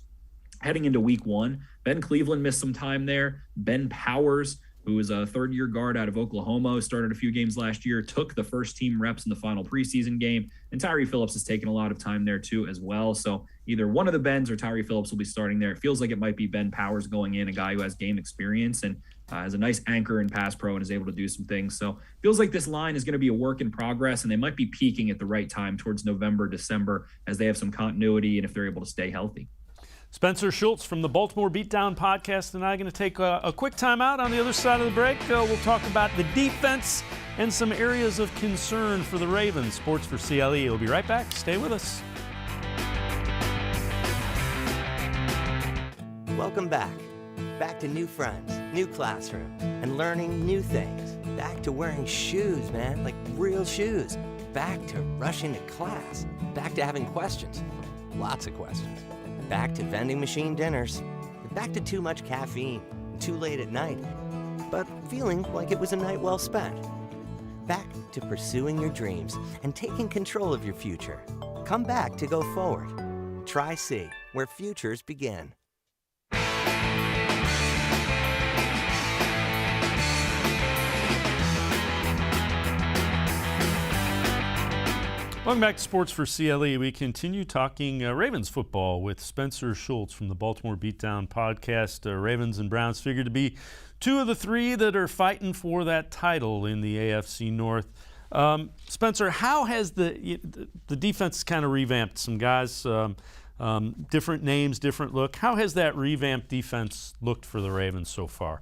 heading into week 1. Ben Cleveland missed some time there. Ben Powers, who is a third-year guard out of Oklahoma, started a few games last year, took the first team reps in the final preseason game, and Tyree Phillips has taken a lot of time there too as well. So either one of the Bens or Tyree Phillips will be starting there. It feels like it might be Ben Powers going in, a guy who has game experience and has a nice anchor in pass pro and is able to do some things. So feels like this line is going to be a work in progress, and they might be peaking at the right time towards November, December, as they have some continuity and if they're able to stay healthy. Spencer Schultz from the Baltimore Beatdown podcast and I are going to take a quick time out. On the other side of the break, we'll talk about the defense and some areas of concern for the Ravens. Sports4CLE. We'll be right back. Stay with us. Welcome back. Back to new friends, new classroom, and learning new things. Back to wearing shoes, man, like real shoes. Back to rushing to class. Back to having questions. Lots of questions. Back to vending machine dinners. Back to too much caffeine and too late at night. But feeling like it was a night well spent. Back to pursuing your dreams and taking control of your future. Come back to go forward. Try C, where futures begin. Welcome back to Sports4CLE. We continue talking Ravens football with Spencer Schultz from the Baltimore Beatdown podcast. Ravens and Browns figured to be 2 of the 3 that are fighting for that title in the AFC North. Spencer, how has the defense kind of revamped? Some guys, different names, different look. How has that revamped defense looked for the Ravens so far?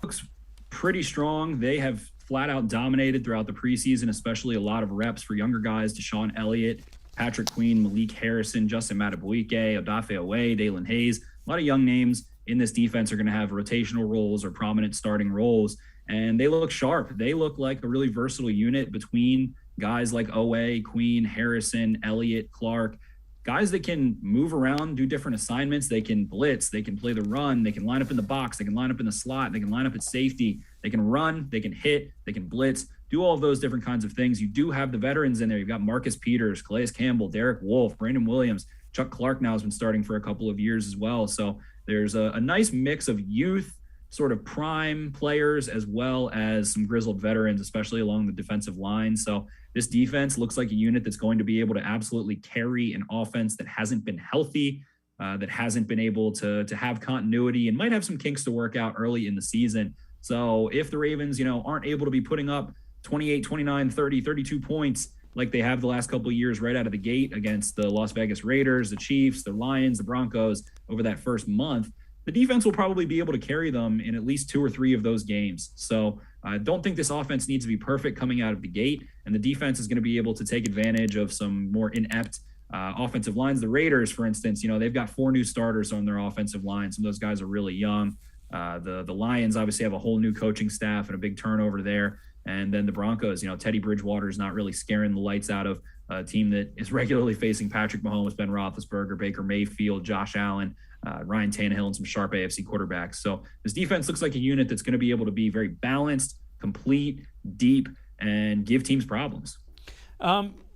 Looks pretty strong. They have flat out dominated throughout the preseason, especially a lot of reps for younger guys. Deshaun Elliott, Patrick Queen, Malik Harrison, Justin Madubuike, Odafe Owe, Dalen Hayes. A lot of young names in this defense are going to have rotational roles or prominent starting roles, and they look sharp. They look like a really versatile unit between guys like Owe, Queen, Harrison, Elliott, Clark, guys that can move around, do different assignments. They can blitz, they can play the run, they can line up in the box, they can line up in the slot, they can line up at safety, they can run, they can hit, they can blitz, do all of those different kinds of things. You do have the veterans in there. You've got Marcus Peters, Calais Campbell, Derek Wolfe, Brandon Williams, Chuck Clark now has been starting for a couple of years as well. So there's a nice mix of youth, sort of prime players, as well as some grizzled veterans, especially along the defensive line. So this defense looks like a unit that's going to be able to absolutely carry an offense that hasn't been healthy, that hasn't been able to have continuity and might have some kinks to work out early in the season. So if the Ravens, aren't able to be putting up 28, 29, 30, 32 points like they have the last couple of years right out of the gate against the Las Vegas Raiders, the Chiefs, the Lions, the Broncos over that first month, the defense will probably be able to carry them in at least 2 or 3 of those games. So I don't think this offense needs to be perfect coming out of the gate, and the defense is going to be able to take advantage of some more inept offensive lines. The Raiders, for instance, they've got 4 new starters on their offensive line. Some of those guys are really young. The Lions obviously have a whole new coaching staff and a big turnover there. And then the Broncos, Teddy Bridgewater is not really scaring the lights out of a team that is regularly facing Patrick Mahomes, Ben Roethlisberger, Baker Mayfield, Josh Allen, Ryan Tannehill, and some sharp AFC quarterbacks. So this defense looks like a unit that's going to be able to be very balanced, complete, deep, and give teams problems.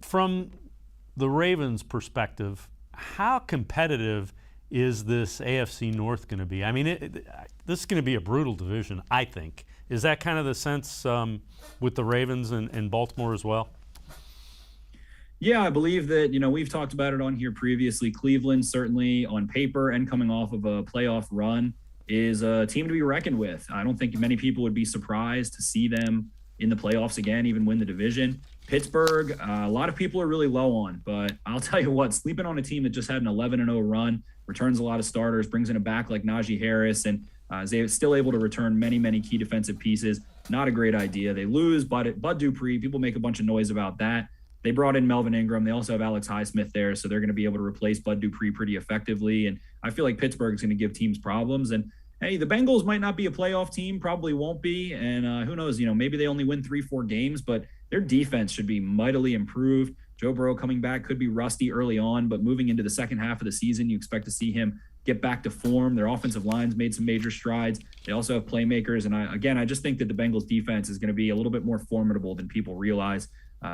From the Ravens' perspective, how competitive is this AFC North going to be? I mean, this is going to be a brutal division, I think. Is that kind of the sense with the Ravens and Baltimore as well? Yeah, I believe that, we've talked about it on here previously. Cleveland, certainly on paper and coming off of a playoff run, is a team to be reckoned with. I don't think many people would be surprised to see them in the playoffs again, even win the division. Pittsburgh, a lot of people are really low on, but I'll tell you what, sleeping on a team that just had an 11-0 run, returns a lot of starters, brings in a back like Najee Harris, and is still able to return many, many key defensive pieces. Not a great idea. They lose Bud Dupree. People make a bunch of noise about that. They brought in Melvin Ingram. They also have Alex Highsmith there, so they're going to be able to replace Bud Dupree pretty effectively. And I feel like Pittsburgh is going to give teams problems. And hey, the Bengals might not be a playoff team, probably won't be. And who knows, maybe they only win 3-4 games, but their defense should be mightily improved. Joe Burrow coming back could be rusty early on, but moving into the second half of the season, you expect to see him get back to form. Their offensive line's made some major strides. They also have playmakers. And I just think that the Bengals defense is going to be a little bit more formidable than people realize.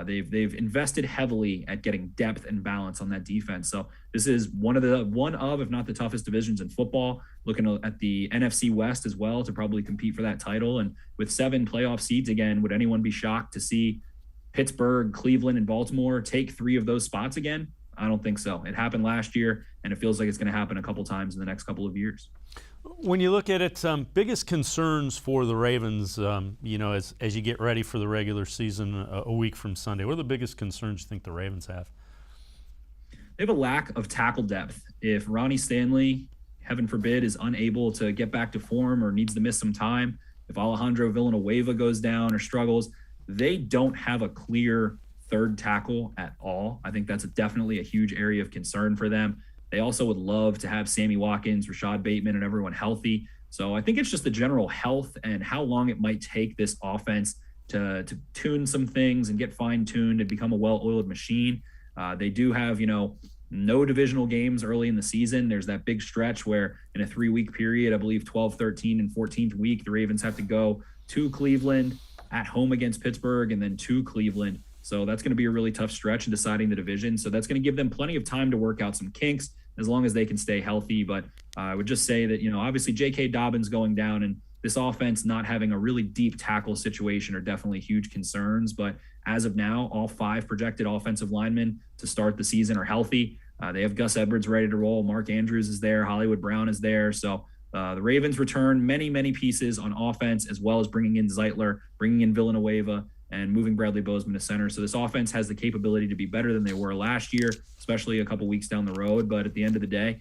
They've invested heavily at getting depth and balance on that defense. So this is one of, if not the toughest divisions in football. Looking at the NFC West as well to probably compete for that title. And with 7 playoff seeds again, would anyone be shocked to see Pittsburgh, Cleveland, and Baltimore take 3 of those spots again? I don't think so. It happened last year, and it feels like it's going to happen a couple times in the next couple of years. When you look at it, biggest concerns for the Ravens, as you get ready for the regular season a week from Sunday, what are the biggest concerns you think the Ravens have? They have a lack of tackle depth. If Ronnie Stanley, heaven forbid, is unable to get back to form or needs to miss some time, if Alejandro Villanueva goes down or struggles, they don't have a clear third tackle at all. I think that's definitely a huge area of concern for them. They also would love to have Sammy Watkins, Rashad Bateman, and everyone healthy. So I think it's just the general health and how long it might take this offense to tune some things and get fine-tuned and become a well-oiled machine. They do have, no divisional games early in the season. There's that big stretch where in a 3-week period, I believe 12, 13, and 14th week, the Ravens have to go to Cleveland, at home against Pittsburgh, and then to Cleveland. So that's going to be a really tough stretch in deciding the division. So that's going to give them plenty of time to work out some kinks as long as they can stay healthy. But I would just say that, obviously J.K. Dobbins going down and this offense not having a really deep tackle situation are definitely huge concerns. But as of now, all 5 projected offensive linemen to start the season are healthy. They have Gus Edwards ready to roll. Mark Andrews is there. Hollywood Brown is there. So the Ravens return many, many pieces on offense, as well as bringing in Zeitler, bringing in Villanueva, and moving Bradley Bozeman to center. So this offense has the capability to be better than they were last year, especially a couple weeks down the road. But at the end of the day,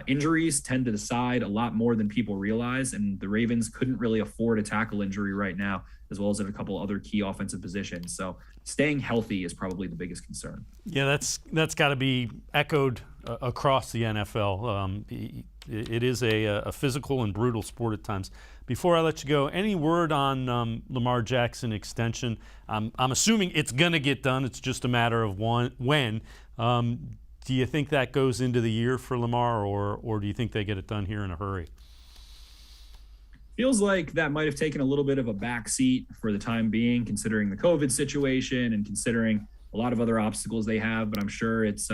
injuries tend to decide a lot more than people realize, and the Ravens couldn't really afford a tackle injury right now, as well as at a couple other key offensive positions. So staying healthy is probably the biggest concern. Yeah, that's got to be echoed across the NFL. It is a physical and brutal sport at times. Before I let you go, any word on Lamar Jackson extension? I'm assuming it's going to get done. It's just a matter of when. Do you think that goes into the year for Lamar, or do you think they get it done here in a hurry? Feels like that might have taken a little bit of a backseat for the time being, considering the COVID situation and considering a lot of other obstacles they have. But I'm sure it's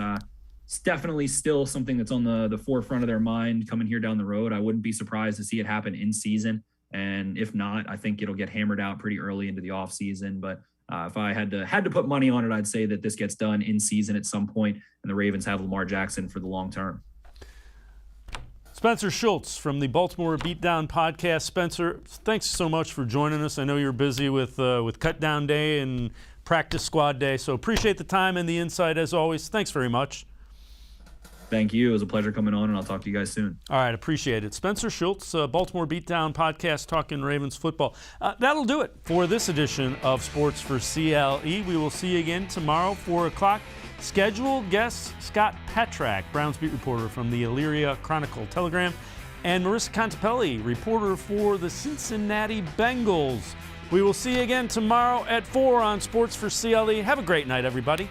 definitely still something that's on the forefront of their mind coming here down the road. I wouldn't be surprised to see it happen in season. And if not, I think it'll get hammered out pretty early into the off season. But if I had to put money on it, I'd say that this gets done in season at some point, and the Ravens have Lamar Jackson for the long term. Spencer Schultz from the Baltimore Beatdown podcast. Spencer, thanks so much for joining us. I know you're busy with cut down day and practice squad day, so appreciate the time and the insight as always. Thanks very much. Thank you. It was a pleasure coming on, and I'll talk to you guys soon. All right, appreciate it. Spencer Schultz, Baltimore Beatdown podcast, talking Ravens football. That'll do it for this edition of Sports for CLE. We will see you again tomorrow, 4 o'clock. Scheduled guests, Scott Patrak, Browns beat reporter from the Elyria Chronicle-Telegram, and Marissa Contepelli, reporter for the Cincinnati Bengals. We will see you again tomorrow at 4 on Sports for CLE. Have a great night, everybody.